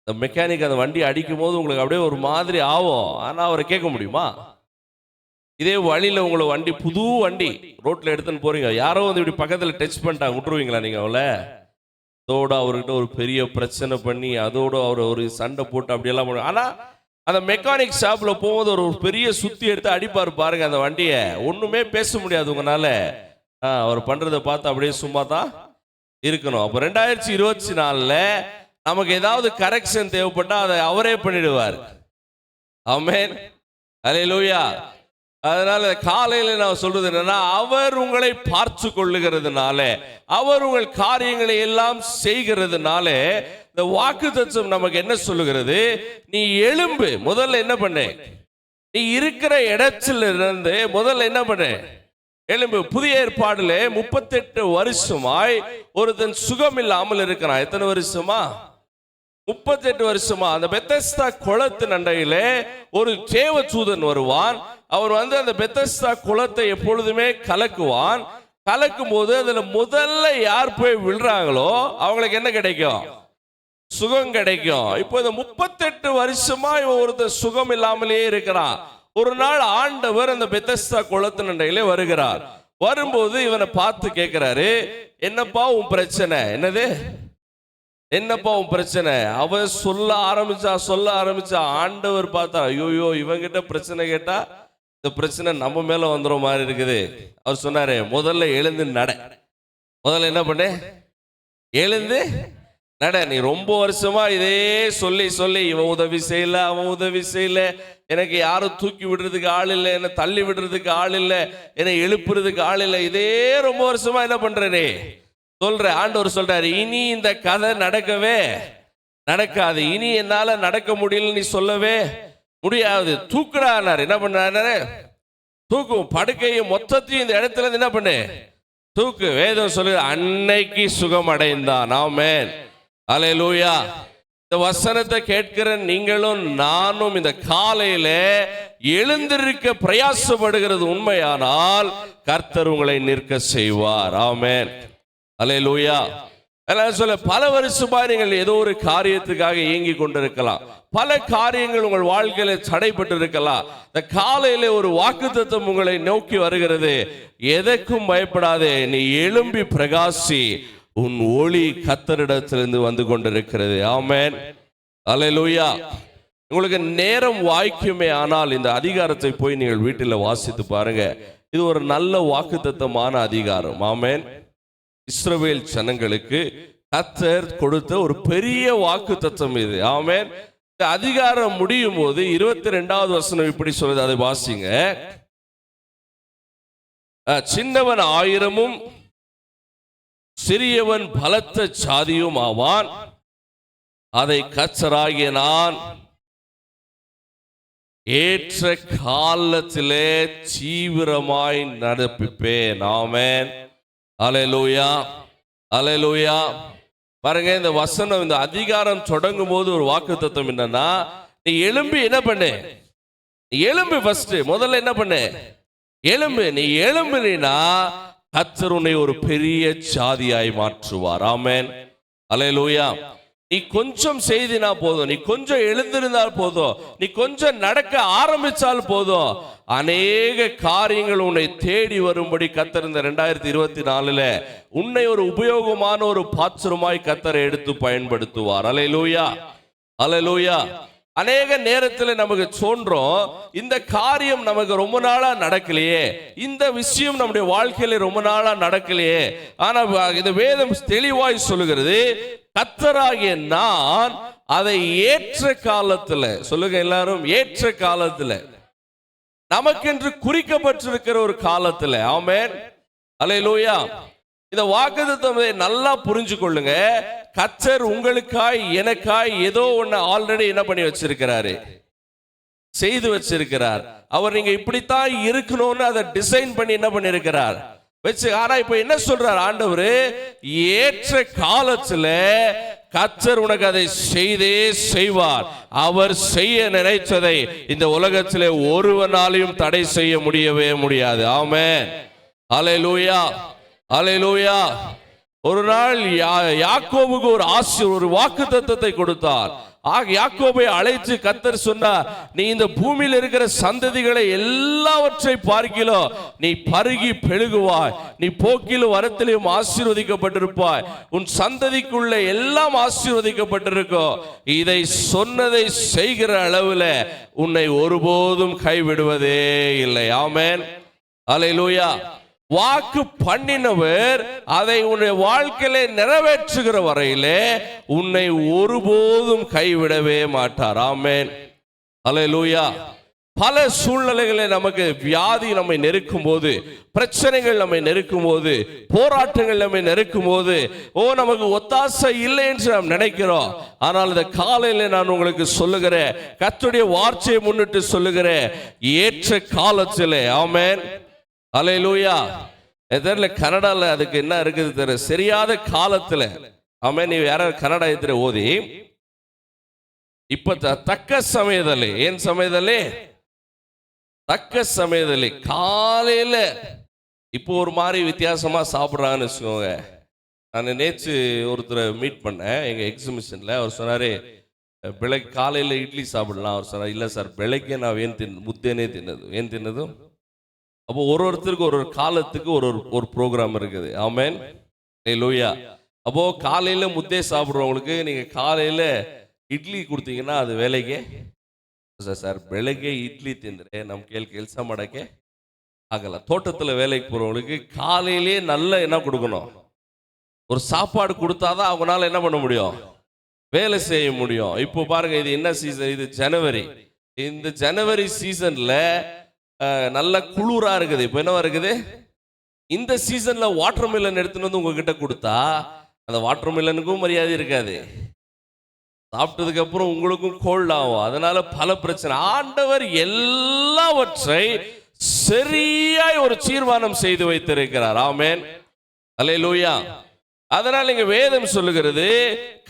இந்த மெக்கானிக் அந்த வண்டி அடிக்கும் போது உங்களுக்கு அப்படியே ஒரு மாதிரி ஆகும். ஆனால் அவரை கேட்க முடியுமா? இதே வழியில் உங்களை வண்டி, புது வண்டி ரோட்டில் எடுத்துன்னு போறீங்க, யாரோ வந்து இப்படி பக்கத்தில் டச் பண்ணிட்டாங்க, விட்டுருவீங்களா நீங்கள் அவளை? அதோட அவர்கிட்ட ஒரு பெரிய பிரச்சனை பண்ணி, அதோட அவர் ஒரு சண்டை போட்டு அப்படியெல்லாம் பண்ணுவாங்க. ஆனால் அந்த மெக்கானிக் ஷாப்பில் போகும்போது ஒரு பெரிய சுத்தி எடுத்து அடிப்பார் பாருங்க அந்த வண்டியை, ஒன்றுமே பேச முடியாது உங்களால. அவர் பண்ணுறதை பார்த்து அப்படியே சும்மா தான் இருக்கணும். அப்போ 2024 நமக்கு ஏதாவது கரெக்ஷன் தேவைப்பட்டா அதை அவரே பண்ணிடுவார். ஆமென், அல்லேலூயா. அதனால காலையில நான் சொல்றது என்னன்னா, அவர் உங்களை பார்த்து கொள்ளுகிறதுனால, அவர் உங்கள் காரியங்களை எல்லாம் செய்கிறதுனால, இந்த வாக்குத்தத்தம் நமக்கு என்ன சொல்லுகிறது? நீ எழும்பு, முதல்ல என்ன பண்ணு, நீ இருக்கிற இடத்துல இருந்து முதல்ல என்ன பண்ணு, எழும்பு. புதிய ஏற்பாடுல 38 வருஷமாய் ஒருத்தன் சுகம் இல்லாமல் இருக்கிறான். எத்தனை வருஷமா? 38 வருஷமா. அந்த பெத்தஸ்தா குளத்து நண்டையிலே ஒரு தேவதூதன் வருவான். அவர் வந்து அந்த பெத்தஸ்தா குளத்தை எப்பொழுதுமே கலக்குவான். கலக்கும் போது அதுல முதல்ல யார் போய் விழுறாங்களோ அவங்களுக்கு என்ன கிடைக்கும்? சுகம் கிடைக்கும். இப்போ இந்த 38 வருஷமா இவன் ஒருத்தர் சுகம் இல்லாமலே இருக்கிறான். ஒரு நாள் ஆண்டவர் அந்த பெத்தஸ்தா குளத்து நண்டையிலே வருகிறார். வரும்போது இவனை பார்த்து கேட்கிறாரு, என்னப்பா உன் பிரச்சனை? என்னது, என்னப்பா உன் பிரச்சனை? அவன் சொல்ல ஆரம்பிச்சா ஆண்டவர் பார்த்தா, ஐயோ இவங்கிட்ட பிரச்சனை கேட்டா இந்த பிரச்சனை நம்ம மேல வந்துற மாதிரி இருக்குது. அவர் சொன்னாரு, முதல்ல எழுந்து நட. முதல்ல என்ன பண்ணு, எழுந்து நட. நீ ரொம்ப வருஷமா இதே சொல்லி இவன் உதவி செய்யல, அவன் உதவி செய்யல, எனக்கு யாரும் தூக்கி விடுறதுக்கு ஆள் இல்லை, என்னை தள்ளி விடுறதுக்கு ஆள் இல்லை, என்னை எழுப்புறதுக்கு ஆள் இல்லை, இதே ரொம்ப வருஷமா என்ன பண்ற நீ சொல்ற. ஆண்டவர் சொல்றாரு, இனி இந்த கதை நடக்கவே நடக்காது. இனி என்னால நடக்க முடியல நீ சொல்லவே முடியாது. தூக்குறாரு. என்ன பண்றாரு? தூக்கும். படுக்கையும் மொத்தத்தையும் இந்த இடத்துல இருந்து என்ன பண்ணு, தூக்கு. வேதம் சொல்லு, அன்னைக்கு சுகம் அடைந்தான். ஆமென், அல்லேலூயா. இந்த வசனத்தை கேட்கிற நீங்களும் நானும் இந்த காலையில எழுந்திருக்க பிரயாசப்படுகிறது உண்மையானால் கர்த்தர் உங்களை நிற்க செய்வார். ஆமென், அல்லேலூயா. சொல்ல பல வருஷமா நீங்கள் ஏதோ ஒரு காரியத்துக்காக இயங்கி கொண்டிருக்கலாம். பல காரியங்கள் உங்கள் வாழ்க்கையில தடைப்பட்டு இருக்கலாம். இந்த காலையில ஒரு வாக்குத்தத்தம் உங்களை நோக்கி வருகிறது. எதற்கும் பயப்படாதே, நீ எழும்பி பிரகாசி, உன் ஒளி கர்த்தரிடத்திலிருந்து வந்து கொண்டிருக்கிறது. ஆமென், அல்லேலூயா. உங்களுக்கு நேரம் வாய்க்குமே ஆனால் இந்த அதிகாரத்தை போய் நீங்கள் வீட்டில் வாசித்து பாருங்க. இது ஒரு நல்ல வாக்குத்தத்தமான அதிகாரம். ஆமென். இஸ்ரவேல் ஜனங்களுக்கு கர்த்தர் கொடுத்த ஒரு பெரிய வாக்குத்தத்தம் இது. ஆமென். இந்த அதிகாரம் முடியும் போது 22வது வசனம் இப்படி சொல்லுது, அதை வாசிங்க. சின்னவன் 1000 சிறியவன் பலத்த சாதியும் ஆவான், அதை கர்த்தராகிய நான் ஏற்ற காலத்திலே தீவிரமாய் நடப்பிப்பேன். ஆமென், அல்லேலூயா, அல்லேலூயா. பாருங்க, இந்த வசனம், இந்த அதிகாரம் தொடங்கும் போது ஒரு வாக்குத்தத்தம் என்னன்னா, நீ எழும்பி என்ன பண்ணு, எழும்பு. ஃபர்ஸ்ட் முதல்ல என்ன பண்ணு, எழும்பு. நீ எழும்புனா கர்த்தர் உன்னை ஒரு பெரிய ஜாதியாய் மாற்றுவார். ஆமென், அல்லேலூயா. நீ கொஞ்சம் செய்தினா போதும், நீ கொஞ்சம் எழுந்திருந்தால் போதும், நீ கொஞ்சம் நடக்க ஆரம்பிச்சால் போதும், அநேக காரியங்கள் உன்னை தேடி வரும்படி கர்த்தர் இந்த 2024 உன்னை ஒரு உபயோகமான ஒரு பாத்திரமாய் கர்த்தரை எடுத்து பயன்படுத்துவார். அல்லேலூயா, அல்லேலூயா. அநேக நேரத்தில் நமக்கு தோன்றும், இந்த காரியம் நமக்கு ரொம்ப நாளா நடக்கலையே, இந்த விஷயம் நம்முடைய வாழ்க்கையில ரொம்ப நாளா நடக்கலையே. ஆனா இந்த வேதம் தெளிவாய் சொல்லுகிறது, கர்த்தராகிய நான் அதை ஏற்ற காலத்துல, சொல்லுங்க எல்லாரும், ஏற்ற காலத்துல, நமக்கென்று குறிக்கப்பட்டிருக்கிற ஒரு காலத்துல. ஆமென், அல்லேலூயா. இந்த வாக்குத்தத்தத்தை நல்லா புரிஞ்சு கொள்ளுங்க. கர்த்தர் உங்களுக்காய் எனக்காய் ஏதோ ஒண்ணு ஆல்ரெடி என்ன பண்ணி வச்சிருக்கிறாரு, செய்து வச்சிருக்கிறார். அவர் நீங்க இப்படித்தான் இருக்கணும்னு அதை டிசைன் பண்ணி என்ன பண்ணிருக்கிறார் வச்சு. ஆனா இப்ப என்ன சொல்றார் ஆண்டவர், ஏற்ற காலத்துல கர்த்தர் உனக்கு அதை செய்தே செய்வார். அவர் செய்ய நினைத்ததை இந்த உலகத்திலே ஒருவனாலையும் தடை செய்ய முடியவே முடியாது. ஆமென், அல்லேலூயா, அல்லேலூயா. ஒரு நாள் யாக்கோபுக்கு ஒரு வாக்குத்தத்தத்தை கொடுத்தார். யாக்கோபை அழைத்து கர்த்தர் சொன்னார், நீ இந்த பூமியில் இருக்கிற சந்ததிகளை எல்லாவற்றை பார்க்கிலும் நீ பருகி பெருகுவாய், நீ போக்கிலும் வரத்திலும் ஆசீர்வதிக்கப்பட்டிருப்பாய், உன் சந்ததிக்குள்ள எல்லாம் ஆசீர்வதிக்கப்பட்டிருக்கும். இதை சொன்னதை செய்கிற அளவில் உன்னை ஒருபோதும் கைவிடுவதே இல்லை. ஆமென், அல்லேலூயா. வாக்கு பண்ணினவர் அதை உன்னுடைய வாழ்க்கையில நிறைவேற்றுகிற வரையிலே உன்னை ஒருபோதும் கைவிடவே மாட்டார். ஆமென், அல்லேலூயா. பல சூழ்நிலைகளை நமக்கு வியாதி நம்மை நெருக்கும் போது, பிரச்சனைகள் நம்மை நெருக்கும் போது, போராட்டங்கள் நம்மை நெருக்கும் போது, நமக்கு ஒத்தாசை இல்லை என்று நாம் நினைக்கிறோம். ஆனால் இந்த காலையில நான் உங்களுக்கு சொல்லுகிறேன், கர்த்தருடைய வார்த்தையை முன்னிட்டு சொல்லுகிறேன், ஏற்ற காலத்திலே. ஆமென், அல்லேலூயா. தெரியல கனடால அதுக்கு என்ன இருக்குது தெரியல, சரியாத காலத்துல. ஆமென். நீ யார கனடா எதிர ஓதி இப்ப தக்க சமயದಲ್ಲಿ, ಏನ್ ಸಮಯದಲ್ಲಿ, தக்க சமயದಲ್ಲಿ காலையில இப்போ ஒரு மாதிரி வித்தியாசமா சாப்பிட்றான்னு வச்சுக்கோங்க. நான் நேற்று ஒருத்தரை மீட் பண்ணேன் எங்க எக்ஸிபிஷன்ல. அவர் சொன்னாரு, ಬೆಳಗ್ಗೆ காலையில இட்லி சாப்பிடலாம். அவர் சொன்னார், இல்லை சார், ಬೆಳಗ್ಗೆ ನಾವು ಮುದ್ದೆನೇ ತಿನ್ನೋದು. ಏನು ತಿನ್ನೋದು? அப்போ ஒருத்தருக்கு ஒரு காலத்துக்கு ஒரு ப்ரோக்ராம் இருக்குது. ஆமென், அல்லேலூயா. அப்போ காலையில முத்தே சாப்பிட்றவங்களுக்கு நீங்க காலையில ಇಡ್ಲಿ ಕೊಡ್ತೀங்கன்னா ಅದು ವೇಳೆಗೆ சார் ಬೆಳಗ್ಗೆ இட்லி ತಿಂದ್ರೆ ನಮ್ಮ ಕೆಲಸ ಮಾಡಕ್ಕೆ ಆಗಲ್ಲ. தோட்டத்தில் வேலைக்கு போறவங்களுக்கு காலையிலே நல்ல என்ன கொடுக்கணும், ஒரு சாப்பாடு கொடுத்தாதான் அவங்களால என்ன பண்ண முடியும், வேலை செய்ய முடியும். இப்போ பாருங்க, இது என்ன சீசன், இது ஜனவரி. இந்த ஜனவரி சீசன்ல நல்ல குளிரா இருக்குது. இப்போ என்னவா இருக்குது, இந்த சீசன்ல வாட்டர் மில்லன் எடுத்துன்னு வந்து உங்ககிட்ட கொடுத்தா அந்த வாட்டர் மில்லனுக்கும் மரியாதை இருக்காது, சாப்பிட்டதுக்கு அப்புறம் உங்களுக்கும் கோல்ட் ஆகும். அதனால பல பிரச்சனை. ஆண்டவர் எல்லாவற்றை சரியாய் ஒரு தீர்மானம் செய்து வைத்திருக்கிறார். ஆமென், அல்லேலூயா. அதனால் இங்க வேதம் சொல்லுகிறது,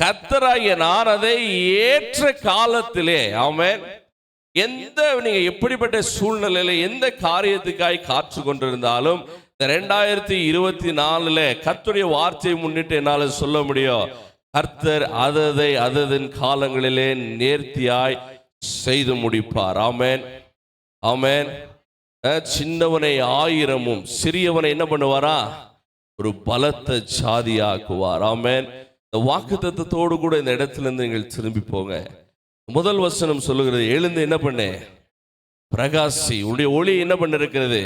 கர்த்தராகிய நான் அதை ஏற்ற காலத்திலே. ஆமென். எந்த நீங்க எப்படிப்பட்ட சூழ்நிலையில எந்த காரியத்துக்காய் காற்று கொண்டிருந்தாலும் இந்த 2024 கர்த்தருடைய வார்த்தையை முன்னிட்டு என்னால சொல்ல முடியும், கர்த்தர் அததின் காலங்களிலே நேர்த்தியாய் செய்து முடிப்பார். ஆமென், ஆமென். சின்னவனை 1000 சிறியவனை என்ன பண்ணுவாரா? ஒரு பலத்த ஜாதியாக்குவார். ஆமென். இந்த வாக்குத்தத்தத்தோடு கூட இந்த இடத்துல இருந்து நீங்கள் திரும்பி போங்க. முதல் வசனம் சொல்லுகிறது, எழுந்து என்ன பண்ணு, பிரகாசி, உன்னுடைய ஒளி என்ன பண்ணிருக்கிறது,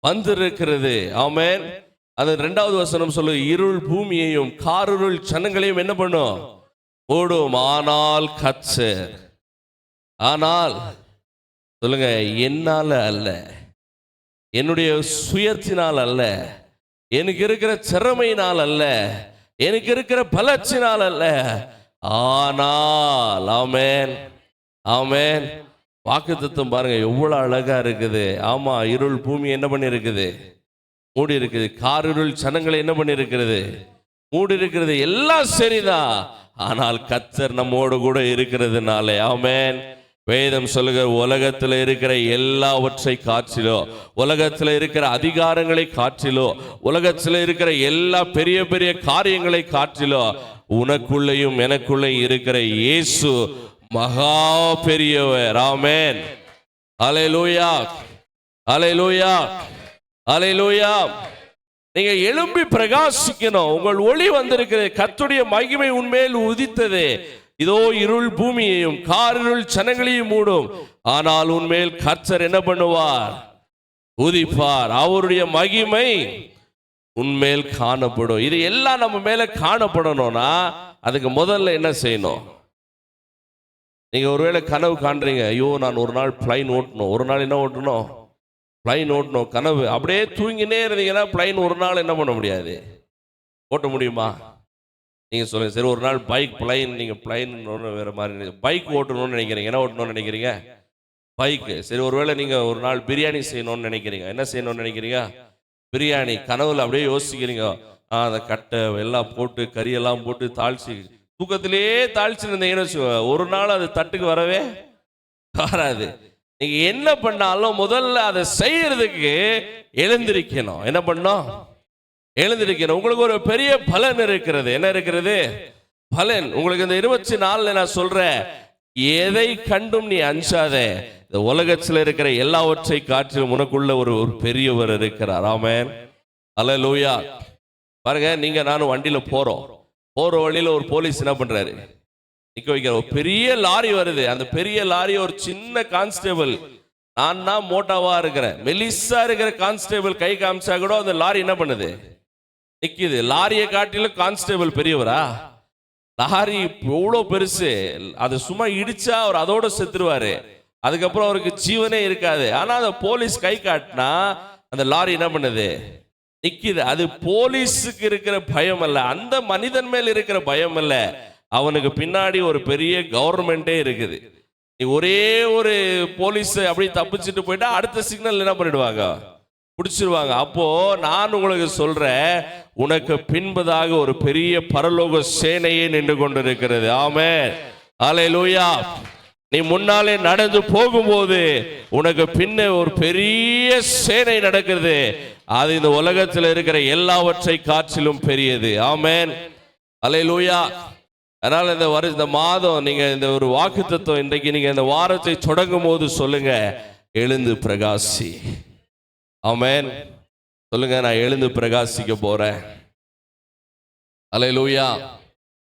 வந்திருக்கிறது. ஆமென். அது 2வது வசனம் சொல்லு, இருள் பூமியையும் காரிருள் ஜனங்களையும் என்ன பண்ணும், ஓடும். ஆனால் கர்த்தர், ஆனால் சொல்லுங்க, என்னால அல்ல, என்னுடைய சுயத்தினால் அல்ல, எனக்கு இருக்கிற திறமையினால் அல்ல, எனக்கு இருக்கிற பலத்தினால் அல்ல, ஆனால் ஆமென், ஆமென். வாக்குத்தத்தம் பாருங்க எவ்வளவு அழகா இருக்குது. ஆமா, இருள் பூமி என்ன பண்ணி இருக்குது, மூடி இருக்குது. காரிருள் ஜனங்களை என்ன பண்ணி இருக்கிறது, மூடி இருக்கிறது. எல்லாம் சரிதான், ஆனால் கர்த்தர் நம்மோடு கூட இருக்கிறதுனாலே. ஆமென். வேதம் சொல்லுகிற, உலகத்தில் இருக்கிற எல்லாவற்றை காற்றிலோ, உலகத்தில் இருக்கிற அதிகாரங்களை காற்றிலோ, உலகத்தில் இருக்கிற எல்லா பெரிய பெரிய காரியங்களை காற்றிலோ, உனக்குள்ளேயும் எனக்குள்ளேயும் இருக்கிற இயேசு மகா பெரியவர். ஆமென். அல்லேலூயா, அல்லேலூயா, அல்லேலூயா. நீங்க எழும்பி பிரகாசிக்கணும். உங்கள் ஒளி வந்திருக்கிறது, கர்த்தருடைய மகிமை உன்மேல் உதித்தது. இதோ இருள் பூமியையும் காரிருள் ஜனங்களையும் மூடும், ஆனால் உன்மேல் கர்த்தர் என்ன பண்ணுவார், உதிப்பார். அவருடைய மகிமை உன்மேல் காணப்படும். இது எல்லாம் நம்ம மேல காணப்படணும்னா அதுக்கு முதல்ல என்ன செய்யணும்? நீங்க ஒருவேளை கனவு காண்றீங்க, ஐயோ நான் ஒரு நாள் பிளைன் ஓட்டணும், ஒரு நாள் என்ன ஓட்டணும், பிளைன் ஓட்டணும். கனவு அப்படியே தூங்கினே இருந்தீங்கன்னா பிளைன் ஒரு நாள் என்ன பண்ண முடியாது, ஓட்ட முடியுமா? நீங்கள் சொல்லுங்கள், சரி ஒரு நாள் பைக் பிளைன், நீங்கள் பிளைன் வேறு மாதிரி பைக் ஓட்டணும்னு நினைக்கிறீங்க, என்ன ஓட்டணும்னு நினைக்கிறீங்க, பைக்கு. சரி ஒருவேளை நீங்கள் ஒரு நாள் பிரியாணி செய்யணும்னு நினைக்கிறீங்க, என்ன செய்யணும்னு நினைக்கிறீங்க, பிரியாணி. கனவுல அப்படியே யோசிக்கிறீங்க, அந்த கட்டை எல்லாம் போட்டு கறியெல்லாம் போட்டு தாளிச்சு தூக்கத்திலே தாளிச்சு இருந்தீங்கன்னு ஒரு நாள் அது தட்டுக்கு வரவே வராது. நீங்க என்ன பண்ணாலும் முதல்ல அதை செய்யறதுக்கு எழுந்திருக்கணும். என்ன பண்ணோம், எழுந்திருக்கணும். உங்களுக்கு ஒரு பெரிய பலன் இருக்கிறது. என்ன இருக்கிறது, பலன். உங்களுக்கு இந்த 24 நான் சொல்றேன், எதை கண்டும் நீ அஞ்சாத. இந்த உலகத்தில் இருக்கிற எல்லாவற்றை காற்றிலும் உனக்குள்ள ஒரு பெரியவர் இருக்கிறார். ஆமென், அல்லேலூயா. பாருங்க, நீங்க நானும் வண்டியில போற வழியில ஒரு போலீஸ் என்ன பண்றாரு, நிக்க வைக்கிற ஒரு பெரிய லாரி வருது. அந்த பெரிய லாரி ஒரு சின்ன கான்ஸ்டேபிள், நான் தான் மோட்டாவா இருக்கிறேன், மெலிசா இருக்கிற கான்ஸ்டேபிள் கை காமிச்சா கூட அந்த லாரி என்ன பண்ணுது, நிக்குது. லாரியை காட்டிலும் கான்ஸ்டேபிள் பெரியவரா? லாரி எவ்வளோ பெருசு, அது சும்மா இடிச்சா அவர் அதோட செத்துருவாரு, அதுக்கப்புறம் அவருக்கு ஜீவனே இருக்காது. ஆனா அந்த போலீஸ் கை காட்டினா அந்த லாரி என்ன பண்ணுது, நிக்குது. அது போலீஸுக்கு இருக்கிற பயம் அல்ல, அந்த மனிதன் மேல் இருக்கிற பயம் அல்ல, அவனுக்கு பின்னாடி ஒரு பெரிய கவர்மெண்டே இருக்குது. ஒரே ஒரு போலீஸ் அப்படி தப்பிச்சுட்டு போயிட்டா அடுத்த சிக்னல் என்ன பண்ணிடுவாங்க, பிடிச்சிருவாங்க. அப்போ நான் உங்களுக்கு சொல்றேன், உனக்கு பின்பதாக ஒரு பெரிய பரலோக சேனையே நின்று கொண்டிருக்கிறது. ஆமென், அல்லேலூயா. நீ முன்னாலே நடந்து போகும்போது உனக்கு பின்ன ஒரு பெரிய சேனை நடக்கிறது. அது இந்த உலகத்தில் இருக்கிற எல்லாவற்றை காற்றிலும் பெரியது. ஆமென், அல்லேலூயா. அதனால இந்த மாதம் நீங்க இந்த ஒரு வாக்குத்தத்தம், இன்றைக்கு நீங்க இந்த வாரத்தை தொடங்கும் போது சொல்லுங்க, எழுந்து பிரகாசி. ஆமென், சொல்லுங்க, நான் எழுந்து பிரகாசிக்க போறேன். அல்லேலூயா.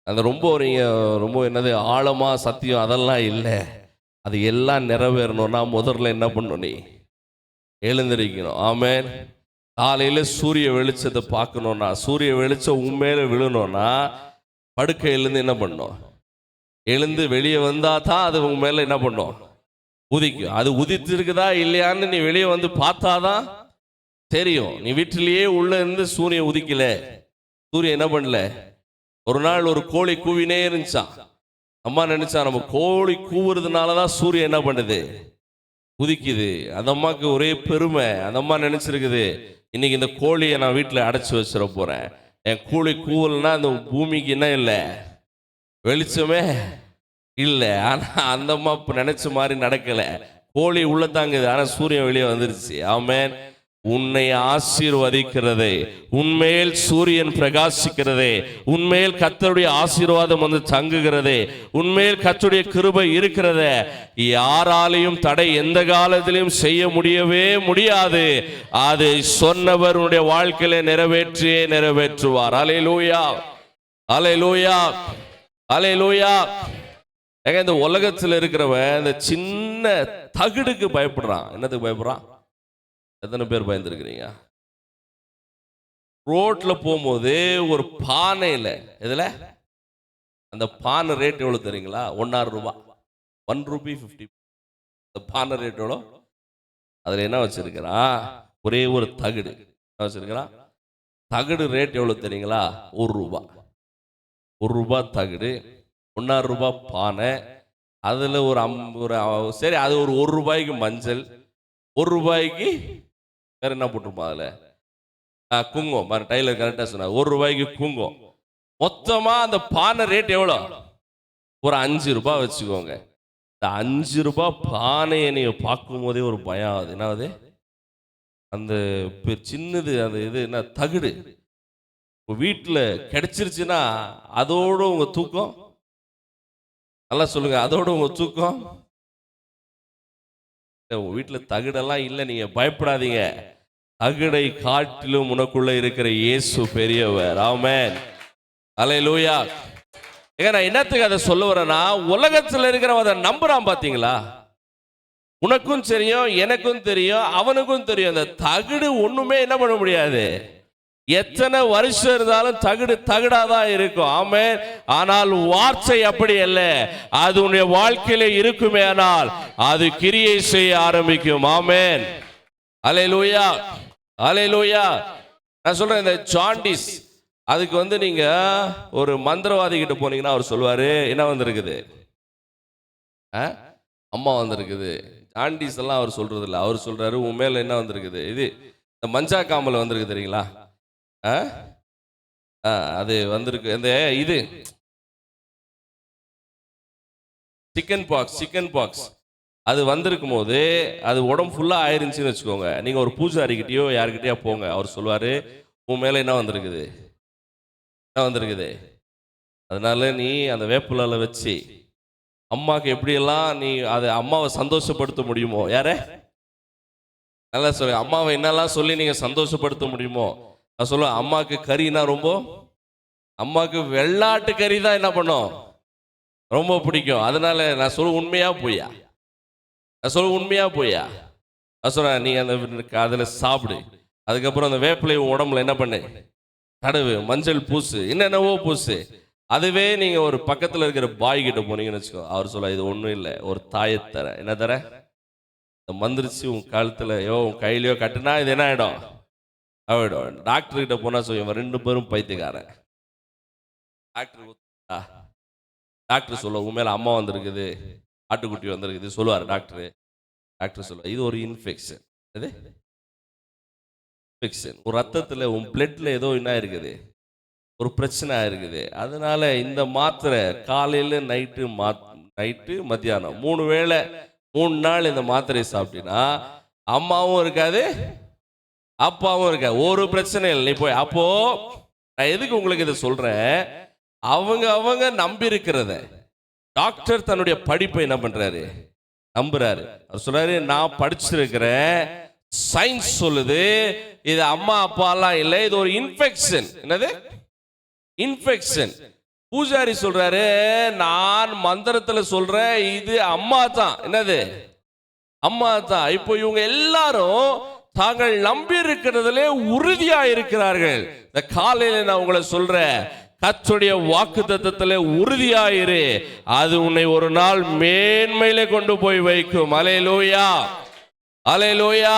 அந்த ரொம்ப என்னது ஆழமா சத்தியம் அதெல்லாம் இல்லை. அது எல்லாம் நிறைவேறணும்னா முதல்ல என்ன பண்ணணும், நீ எழுந்திருக்கணும். ஆமென். காலையில சூரிய வெளிச்சத்தை பார்க்கணும்னா, சூரிய வெளிச்சம் உண்மையில விழணும்னா படுக்கையிலேருந்து என்ன பண்ணும், எழுந்து வெளியே வந்தா தான் அது உங்க மேல என்ன பண்ணும், உதிக்கும். அது உதித்து இருக்குதா இல்லையான்னு நீ வெளியே வந்து பார்த்தாதான் தெரியும். நீ வீட்டிலேயே உள்ள இருந்து சூரியன் உதிக்கல, சூரியன் என்ன பண்ணல. ஒரு நாள் ஒரு கோழி கூவினே இருந்துச்சான். அம்மா நினைச்சா நம்ம கோழி கூவுறதுனாலதான் சூரியன் என்ன பண்ணுது, உதிக்குது. அந்த அம்மாவுக்கு ஒரே பெருமை. அந்த அம்மா நினைச்சிருக்குது, இன்னைக்கு இந்த கோழியை நான் வீட்டில் அடைச்சி வச்சிட போறேன். என் கோழி கூவல்னா அந்த பூமிக்கு என்ன இல்லை, வெளிச்சமே இல்லை. ஆனா அந்த அம்மா நினைச்ச மாதிரி நடக்கல. கோழி உள்ளதாங்குது, ஆனா சூரியன் வெளியே வந்துருச்சு. ஆமென். உன்னை ஆசீர்வதிக்கிறதே, உன்மேல் சூரியன் பிரகாசிக்கிறதே, உன்மேல் கர்த்தருடைய ஆசீர்வாதம் வந்து தங்குகிறதே, உன்மேல் கர்த்தருடைய கிருபை இருக்கிறதே, யாராலையும் தடை எந்த காலத்திலும் செய்ய முடியவே முடியாது. அதை சொன்னவர் உன்னுடைய வாழ்க்கையில நிறைவேற்றியே நிறைவேற்றுவார். அல்லேலூயா, அல்லேலூயா, அல்லேலூயா. இந்த உலகத்தில் இருக்கிறவன் இந்த சின்ன தகுடுக்கு பயப்படுறான். என்னத்துக்கு பயப்படுறான்? எத்தனை பேர் பயந்துருக்கிறீங்க? ரோட்ல போகும்போது ஒரு பானையில, இதுல அந்த பானை ரேட் எவ்வளவு தெரியுங்களா? 1.5 ரூபாய், 1 ரூபி 50. அந்த பானை ரேட் எவ்வளோ? அதுல என்ன வச்சிருக்கிறான்? ஒரே ஒரு தகுடு என்ன வச்சிருக்கிறான்? தகுடு ரேட் எவ்வளவு தெரியுங்களா? 1 ரூபாய். 1 ரூபாய் தகுடு, 1.5 ரூபாய் பானை. அதுல ஒரு சரி, அது ஒரு 1 ரூபாய்க்கு மஞ்சள், 1 ரூபாய்க்கு வேற என்ன போட்டிருப்போம் அதுல? குங்குமம். டைலர் கரெக்டா சொன்னா, 1 ரூபாய்க்கு குங்குமம். மொத்தமா அந்த பானை ரேட் எவ்வளோ? ஒரு 5 ரூபாய் வச்சுக்கோங்க. இந்த 5 ரூபாய் பானையை நீங்க பார்க்கும் போதே ஒரு பயம் ஆகுது. என்ன ஆகுது? அந்த சின்னது அந்த இது என்ன தகுடு வீட்டில் கிடைச்சிருச்சுன்னா அதோட உங்க தூக்கம், நல்லா சொல்லுங்க, அதோட உங்க தூக்கம். உங்க வீட்டில் தகுடெல்லாம் இல்லை, நீங்க பயப்படாதீங்க. தகுடை காட்டிலும் உனக்குள்ள இருக்கிற இயேசு பெரியவர். ஆமென், அல்லேலூயா. ஏங்க நான் என்னத்துக்கு அதை சொல்ல வரேன்னா, உலகத்தில் இருக்கிறவன் அதை நம்புறான். பாத்தீங்களா? உனக்கும் தெரியும், எனக்கும் தெரியும், அவனுக்கும் தெரியும். அந்த தகுடு ஒண்ணுமே என்ன பண்ண முடியாது. எத்தனை வருஷம் இருந்தாலும் தகுடு தகுடாதான் இருக்கும். ஆமென். ஆனால் வார்த்தை அப்படி அல்ல. அது உன்னுடைய வாழ்க்கையில இருக்குமே ஆனால் அது கிரியை செய்ய ஆரம்பிக்கும். ஆமென், அல்லேலூயா, அல்லேலூயா. நான் சொல்றேன், இந்த ஜாண்டிஸ் அதுக்கு வந்து நீங்க ஒரு மந்திரவாதி கிட்ட போனீங்கன்னா அவர் சொல்லுவாரு, என்ன வந்திருக்குது? அம்மா வந்திருக்குது. ஜாண்டிஸ் எல்லாம் அவர் சொல்றது இல்லை. அவர் சொல்றாரு, உன் மேல என்ன வந்திருக்குது? இது இந்த மஞ்சா காமல வந்திருக்கு தெரியுங்களா? அது வந்திருக்கு. இந்த இது சிக்கன் பாக்ஸ் அது வந்திருக்கும் போது அது உடம்பு ஃபுல்லா ஆயிருந்துச்சுன்னு வச்சுக்கோங்க. நீங்க ஒரு பூஜாரிக்கிட்டயோ யாருக்கிட்டயோ போங்க, அவர் சொல்லுவாரு, உன் மேல என்ன வந்திருக்குது? என்ன வந்திருக்குது? அதனால நீ அந்த வேப்பிலால வச்சு அம்மாக்கு எப்படியெல்லாம் நீ அதை அம்மாவை சந்தோஷப்படுத்த முடியுமோ, யார நல்லா சொல்லுங்க, அம்மாவை என்னெல்லாம் சொல்லி நீங்க சந்தோஷப்படுத்த முடியுமோ. நான் சொல்லுவேன், அம்மாவுக்கு கறினா ரொம்ப, அம்மாவுக்கு வெள்ளாட்டு கறி தான் என்ன பண்ணும், ரொம்ப பிடிக்கும். அதனால நான் சொல்ல உண்மையா போயா? நான் சொல்ல உண்மையா போயா? நான் சொல்றேன், நீ அந்த அதில் சாப்பிடு. அதுக்கப்புறம் அந்த வேப்பிலை உடம்புல என்ன பண்ணு, தடவு, மஞ்சள் பூசு, என்னென்னவோ பூசு. அதுவே நீங்க ஒரு பக்கத்தில் இருக்கிற பாய் கிட்ட போனீங்கன்னு வச்சுக்கோ, அவர் சொல்ல, இது ஒன்றும் இல்லை, ஒரு தாயை தர. என்ன தர? மந்திரிச்சு உன் கழுத்துல உன் கையிலையோ கட்டுனா இது என்ன ஆயிடும்? ஆயிடும். டாக்டர் கிட்ட போனா சொல்லுவாங்க, 2 பேரும் பைத்தியக்காரன். டாக்டர் சொல்ல, உன் மேல அம்மா வந்திருக்குது, ஆட்டுக்குட்டி வந்திருக்குது சொல்லுவார் டாக்டர். டாக்டர் சொல்லுவார், இது ஒரு இன்ஃபெக்ஷன். அது இன்ஃபெக்ஷன், ஒரு ரத்தத்தில் உன் பிளட்ல ஏதோ என்ன இருக்குது, ஒரு பிரச்சனை இருக்குது. அதனால இந்த மாத்திரை காலையில் நைட்டு மத்தியானம் 3 வேளை 3 நாள் இந்த மாத்திரையை சாப்பிட்டீங்கன்னா அம்மாவும் இருக்காது, அப்பாவும் இருக்காது, ஒரு பிரச்சனை இல்லை. நீ போய் அப்போ நான் எதுக்கு உங்களுக்கு இதை சொல்றேன், அவங்க நம்பி இருக்கிறத டாக்டர் தன்னுடைய படிப்பை என்ன பண்றாரு, நம்புறாரு. அவர் சொல்றாரு, நான் படிச்சிருக்கிறேன், சயின்ஸ் சொல்லுது இது அம்மா அப்பாலாம் இல்லை, இது ஒரு இன்ஃபெக்ஷன். என்னது இன்ஃபெக்ஷன்? பூஜாரி சொல்றாரு, நான் மந்திரத்துல சொல்றேன், இது அம்மா தான். என்னது அம்மா தான். இப்போ இவங்க எல்லாரும் தாங்கள் நம்பி இருக்கிறதுல உறுதியா இருக்கிறார்கள். இந்த காலையில நான் உங்களை சொல்றேன், கர்த்தருடைய வாக்குத்தத்தத்திலே உறுதியாயிரு, அது உன்னை ஒரு நாள் மேன்மையிலே கொண்டு போய் வைக்கும். அல்லேலூயா, அல்லேலூயா.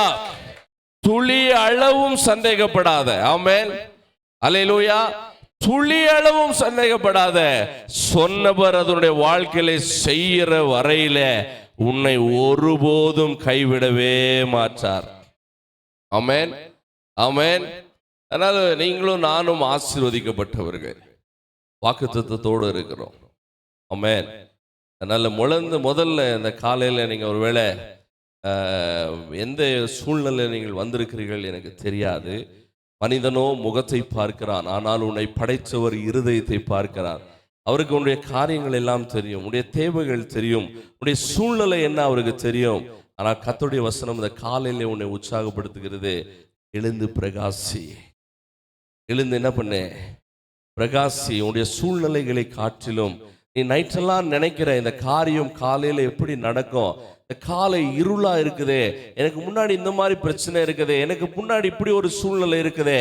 துளி அளவும் சந்தேகப்படாத. ஆமென், அல்லேலூயா. துளி அளவும் சந்தேகப்படாத. சொன்னவர் அதனுடைய வாழ்க்கையில செய்யற வரையில உன்னை ஒருபோதும் கைவிடவே மாட்டார். ஆமென், ஆமென். அதனால நீங்களும் நானும் ஆசீர்வதிக்கப்பட்டவர்கள், வாக்குத்தத்தத்தோடு இருக்கிறோம். ஆமென். அதனால முதல்ல இந்த காலையில நீங்க ஒருவேளை எந்த சூழ்நிலையில் நீங்கள் வந்திருக்கிறீர்கள் எனக்கு தெரியாது. மனிதனோ முகத்தை பார்க்கிறான், ஆனால் உன்னை படைத்தவர் இருதயத்தை பார்க்கிறார். அவருக்கு உன்னுடைய காரியங்கள் எல்லாம் தெரியும், உன்னுடைய தேவைகள் தெரியும், உன்னுடைய சூழ்நிலை என்ன அவருக்கு தெரியும். ஆனால் கர்த்தருடைய வசனம் இந்த காலையிலே உன்னை உற்சாகப்படுத்துகிறது. எழுந்து பிரகாசி, எழுந்து என்ன பண்ணு, பிரகாசி. உன்னுடைய சூழ்நிலைகளை காட்டிலும் நீ நைட்டெல்லாம் நினைக்கிற இந்த காரியம் காலையில எப்படி நடக்கும், இந்த காலை இருளா இருக்குதே, எனக்கு முன்னாடி இந்த மாதிரி பிரச்சனை இருக்குதே, எனக்கு முன்னாடி இப்படி ஒரு சூழ்நிலை இருக்குதே,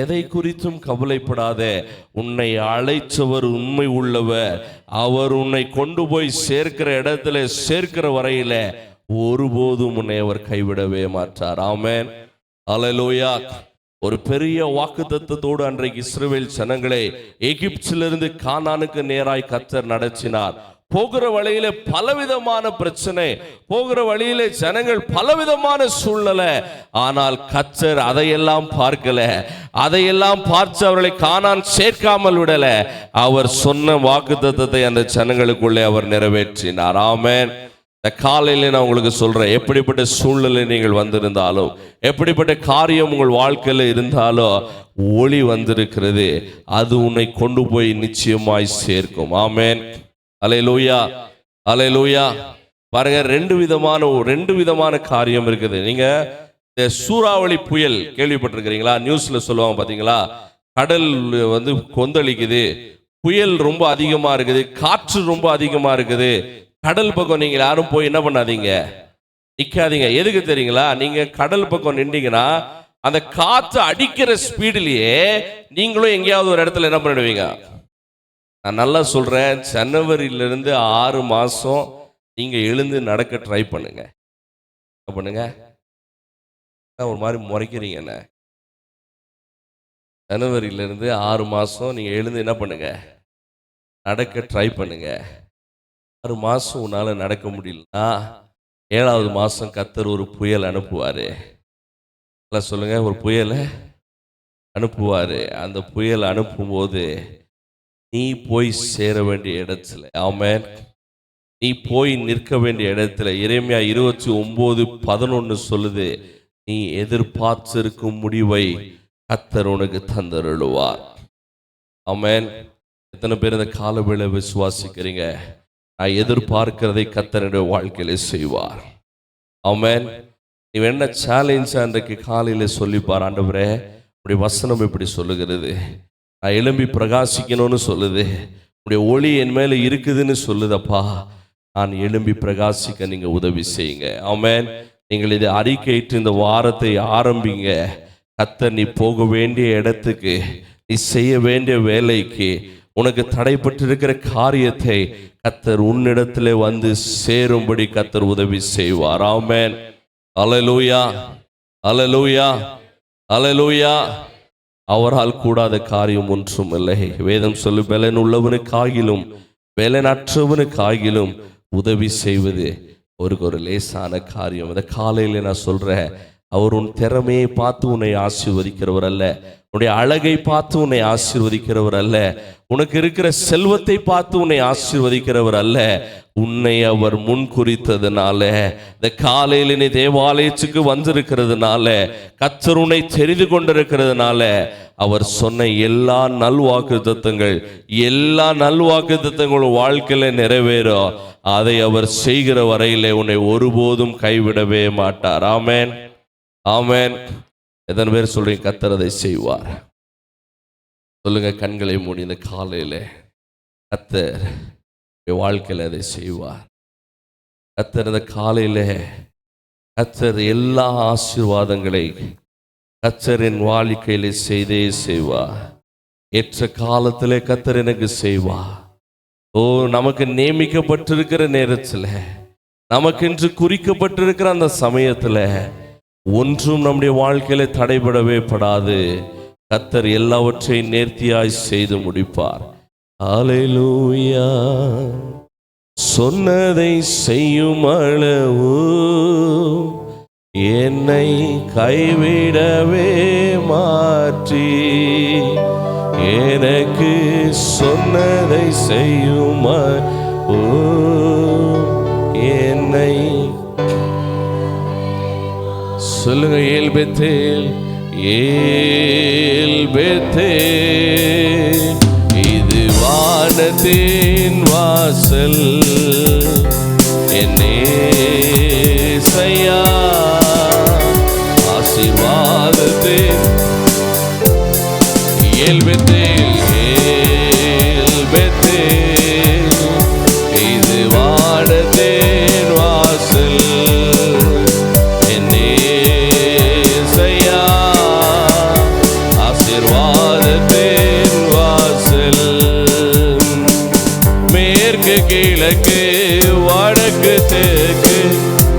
எதை குறித்தும் கவலைப்படாதே. உன்னை அழைச்சவர் உண்மை உள்ளவர். அவர் உன்னை கொண்டு போய் சேர்க்கிற இடத்துல சேர்க்கிற வரையில ஒருபோதும் உன்னை அவர் கைவிடவே மாட்டார். ஆமென், அல்லேலூயா. ஒரு பெரிய வாக்குத்தத்தத்தோடு அன்றைக்கு இஸ்ரவேல் ஜனங்களை எகிப்திலிருந்து கானானுக்கு நேராய் கர்த்தர் நடத்தினார். போகிற வழியில பலவிதமான பிரச்சனை, போகிற வழியில ஜனங்கள் பலவிதமான சூழ்நிலை. ஆனால் கர்த்தர் அதையெல்லாம் பார்க்கல, அதையெல்லாம் பார்த்து அவர்களை கானான் சேர்க்காமல் விடல. அவர் சொன்ன வாக்குத்தத்தத்தை அந்த ஜனங்களுக்குள்ளே அவர் நிறைவேற்றினார். ஆமென். இந்த காலையில நான் உங்களுக்கு சொல்றேன், எப்படிப்பட்ட சூழ்நிலை நீங்கள் வந்திருந்தாலும், எப்படிப்பட்ட காரியம் உங்கள் வாழ்க்கையில் இருந்தாலும், ஒளி வந்திருக்கிறது. அது உன்னை கொண்டு போய் நிச்சயமாய் சேர்க்கும். ஆமென், அல்லேலூயா, அல்லேலூயா. பாருங்க, ரெண்டு விதமான காரியம் இருக்குது. நீங்க இந்த சூறாவளி புயல் கேள்விப்பட்டிருக்கிறீங்களா? நியூஸ்ல சொல்லுவாங்க பாத்தீங்களா, கடல் கொந்தளிக்குது, புயல் ரொம்ப அதிகமா இருக்குது, காற்று ரொம்ப அதிகமா இருக்குது. கடல் பக்கம் நீங்க யாரும் போய் என்ன பண்ணாதீங்க, நிக்காதீங்க. எதுக்கு தெரியுங்களா? நீங்க கடல் பக்கம் நின்றீங்கன்னா அந்த காற்று அடிக்கிற ஸ்பீட்லயே நீங்களும் எங்கேயாவது ஒரு இடத்துல என்ன பண்ணிடுவீங்க. நான் நல்லா சொல்றேன், ஜனவரியிலிருந்து 6 மாசம் நீங்க எழுந்து நடக்க ட்ரை பண்ணுங்க. என்ன பண்ணுங்க? ஒரு மாதிரி முறைக்கிறீங்க என்ன? ஜனவரியிலிருந்து 6 மாசம் நீங்க எழுந்து என்ன பண்ணுங்க, நடக்க ட்ரை பண்ணுங்க. 6 மாசம் உன்னால நடக்க முடியலன்னா 7வது மாசம் கர்த்தர் ஒரு புயல் அனுப்புவாரு. சொல்லுங்க, ஒரு புயலை அனுப்புவாரு. அந்த புயல் அனுப்பும்போது நீ போய் சேர வேண்டிய இடத்துல, ஆமென், நீ போய் நிற்க வேண்டிய இடத்துல எரேமியா 29:11 சொல்லுது, நீ எதிர்பார்த்திருக்கும் முடிவை கர்த்தர் உனக்கு தந்தருளுவார். ஆமென். எத்தனை பேர் இந்த காலவேளை விசுவாசிக்கிறீங்க? நான் எதிர்பார்க்கிறதை கர்த்தர் என்னுடைய வாழ்க்கையில செய்வார். ஆமென். நீ என்ன சேலஞ்ச் அன்றைக்கு காலையில சொல்லிப்பார், ஆண்டவரே உடைய வசனம் இப்படி சொல்லுகிறது, நான் எழும்பி பிரகாசிக்கணும்னு சொல்லுது, உடைய ஒளி என் மேல இருக்குதுன்னு சொல்லுதப்பா, நான் எழும்பி பிரகாசிக்க நீங்க உதவி செய்யுங்க. ஆமென். நீங்கள் இதை அறிக்கையிட்டு இந்த வாரத்தை ஆரம்பிங்க. கர்த்தர் நீ போக வேண்டிய இடத்துக்கு, நீ செய்ய வேண்டிய வேலைக்கு, உனக்கு தடைப்பட்டிருக்கிற காரியத்தை கர்த்தர் உன்னிடத்திலே வந்து சேரும்படி கர்த்தர் உதவி செய்வார். ஆமென், அல்லேலூயா, அல்லேலூயா, அல்லேலூயா. அவரால் கூடாத காரியம் ஒன்றும் இல்லை. வேதம் சொல்லு, பலன் உள்ளவனுக்காகிலும் பலனற்றவனுக்காகிலும் உதவி செய்வது ஒரு லேசான காரியம். இந்த காலையில நான் சொல்றேன், அவர் உன் திறமையை பார்த்து உன்னை ஆசீர்வதிக்கிறவர் அல்ல, உன்னுடைய அழகை பார்த்து உன்னை ஆசீர்வதிக்கிறவர் அல்ல, உனக்கு இருக்கிற செல்வத்தை பார்த்து உன்னை ஆசீர்வதிக்கிறவர் அல்ல. உன்னை அவர் முன் குறித்ததுனால, இந்த காலையில் நீ தேவாலயத்துக்கு வந்திருக்கிறதுனால, கர்த்தர் உன்னை தெரிந்து கொண்டிருக்கிறதுனால, அவர் சொன்ன எல்லா நல்வாக்குத்தத்தங்களும் வாழ்க்கையில நிறைவேறும். அதை அவர் செய்கிற வரையிலே உன்னை ஒருபோதும் கைவிடவே மாட்டார். ஆமென், ஆமென். எத்தனை பேர் சொல்றீங்க கர்த்தர் அதை செய்வார்? சொல்லுங்க, கண்களை மூடி இந்த காலையில கர்த்தர் வாழ்க்கையில் அதை செய்வார். கர்த்தர் இந்த காலையில கர்த்தர் எல்லா ஆசீர்வாதங்களை கர்த்தர் என் வாழ்க்கையில செய்தே செய்வார். ஏற்ற காலத்திலே கர்த்தர் எனக்கு செய்வார். ஓ, நமக்கு நியமிக்கப்பட்டிருக்கிற நேரத்தில், நமக்கென்று குறிக்கப்பட்டிருக்கிற அந்த சமயத்தில் ஒன்றும் நம்முடைய வாழ்க்கையில தடைபடவே படாது. கர்த்தர் எல்லாவற்றையும் நேர்த்தியாய் செய்து முடிப்பார். அல்லேலூயா. சொன்னதை செய்யும் அளவு என்னை கைவிடவே மாற்றி, எனக்கு சொன்னதை செய்யும் என்னை சொல்லுங்க, ஏல் பெத்தேல், ஏல் பெத்தேல், இது வானத்தின் வாசல், என்னேசையா ஆசீர்வாதத்தின் ஏல் பெத்தேல், ஏல் பெத்தேல், இது வானத்தின் வாசல், என்னேசையா ஆசீர்வாதத்தின் வாசல். மேற்கு கிழக்கு வடக்கு தெற்கு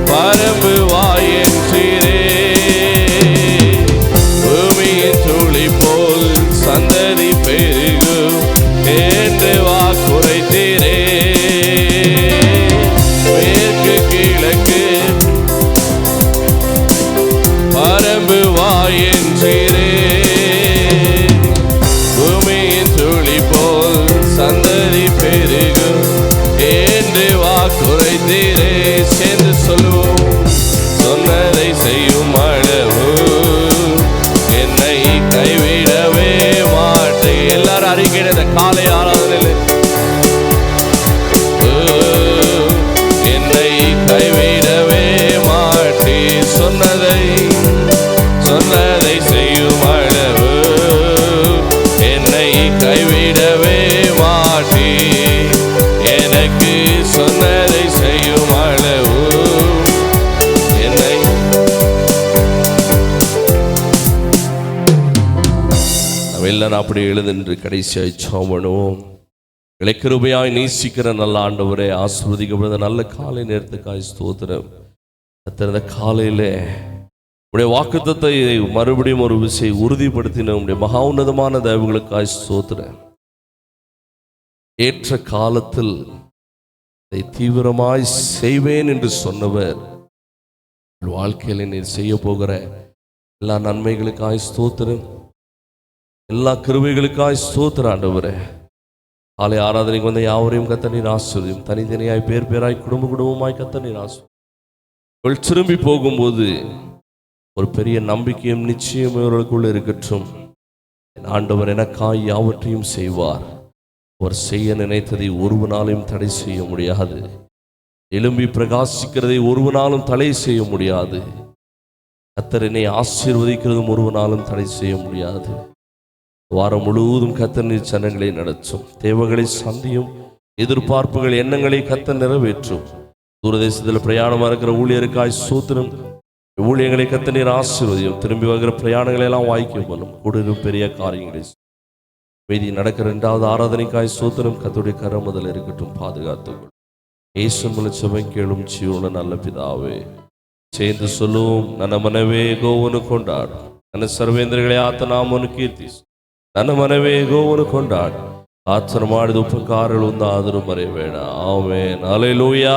பரம்பு வாயின் சீரே, பூமியின் துளி போல் சந்ததி பெருகும் என்று வாக்குரைத்தீரே. மேற்கு கிழக்கு பரம்பு வாயின் சீரே, பூமியின் துளி போல் சந்ததி பெருகும் என்று வாக்குரைத்தீரே. சேர்ந்து சொல்லுவோம், சொன்னதை செய்யும் அளவு என்னை கைவிடவே மாட்டேன். எல்லாரும் அறிக்கையிட காலை ஆராதனையில் என்னை கைவிடவே மாட்டேன். சொன்னதை செய்யும் அளவு என்னை கைவிடவே மாட்டேன். எனக்கு சொன்னதை செய்யும் அளவு என்னை எல்லாரும் அப்படி எழுந்து கடைசியாய் ஜெபம் பண்ணுவோம். கிருபையாய் நேசிக்கிற நல்ல ஆண்டவரே, ஆசீர்வதிக்கப்படுற நல்ல காலை நேரத்துக்காய் ஸ்தோத்திரம். இந்த காலையிலே உடைய வாக்குத்தத்தை மறுபடியும் ஒரு விஷயம் உறுதிப்படுத்தின உடைய மகா உன்னதமான தயவுகளுக்காய் ஸ்தோத்திரம். ஏற்ற காலத்தில் இதை தீவிரமாய் செய்வேன் என்று சொன்னவர் வாழ்க்கையில நீர் செய்ய போகிற எல்லா நன்மைகளுக்காய் ஸ்தோத்திரம், எல்லா கிருபைகளுக்காய் ஸ்தோத்திரம் ஆண்டவரே. காலை ஆராதனைக்கு வந்த யாவரையும் கத்த நீர் ஆசீர்வதியும். தனித்தனியாய் பேர் பேராய் குடும்ப குடும்பமாய் கத்த நீர் ஆசீர்வதியும். திரும்பி போகும்போது ஒரு பெரிய நம்பிக்கையும் நிச்சயம் இவர்களுக்குள்ள இருக்கட்டும். என் ஆண்டவர் எனக்காய் யாவற்றையும் செய்வார். அவர் செய்ய நினைத்ததை ஒருவனாலும் தடை செய்ய முடியாது. எழும்பி பிரகாசிக்கிறதை ஒருவனாலும் தடை செய்ய முடியாது. கர்த்தர் என்னை ஆசீர்வதிக்கிறதும் ஒருவனாலும் தடை செய்ய முடியாது. வாரம் முழுவதும் கர்த்தர் நீர் ஜனங்களை நடத்தும், தேவைகளை சந்தியும், எதிர்பார்ப்புகள் எண்ணங்களை கர்த்தர் நிறைவேற்றும். தூரதேசத்தில் பிரயாணமாக இருக்கிற ஊழியருக்காய் ஸ்தோத்திரம். ஊழியர்களை கர்த்தர் நீர் ஆசீர்வதியும். திரும்பி வருகிற பிரயாணங்களை எல்லாம் வாய்க்க பண்ணும். கூட பெரிய காரியங்களை மீதி நடக்கிற 2வது ஆராதனைக்காய் ஸ்தோத்திரம். கர்த்தருடைய கரம் முதல் இருக்கட்டும், பாதுகாத்துக்கொள். இயேசுவின் மூலம் ஜெபம் கேளும் ஜீவனுள்ள நல்ல பிதாவே. சேர்ந்து சொல்லுவோம், ನನ್ನ ಮನವೇ ಗೋವನ್ನು ಕೊಂಡಾಡು, ನನ್ನ ಸರ್ವೇಂದ್ರಗಳೇ ಆತ ನಾಮವನ್ನು ಕೀರ್ತಿಸು. ನನ್ನ ಮನವೇ ಗೋವನ್ನು ಕೊಂಡಾಡು, ಆತನು ಮಾಡಿದ ಉಪಕಾರಗಳು ಒಂದಾದರೂ ಮರೆಯಬೇಡ. ಆಮೆನ್. ಹಲ್ಲೆಲೂಯಾ.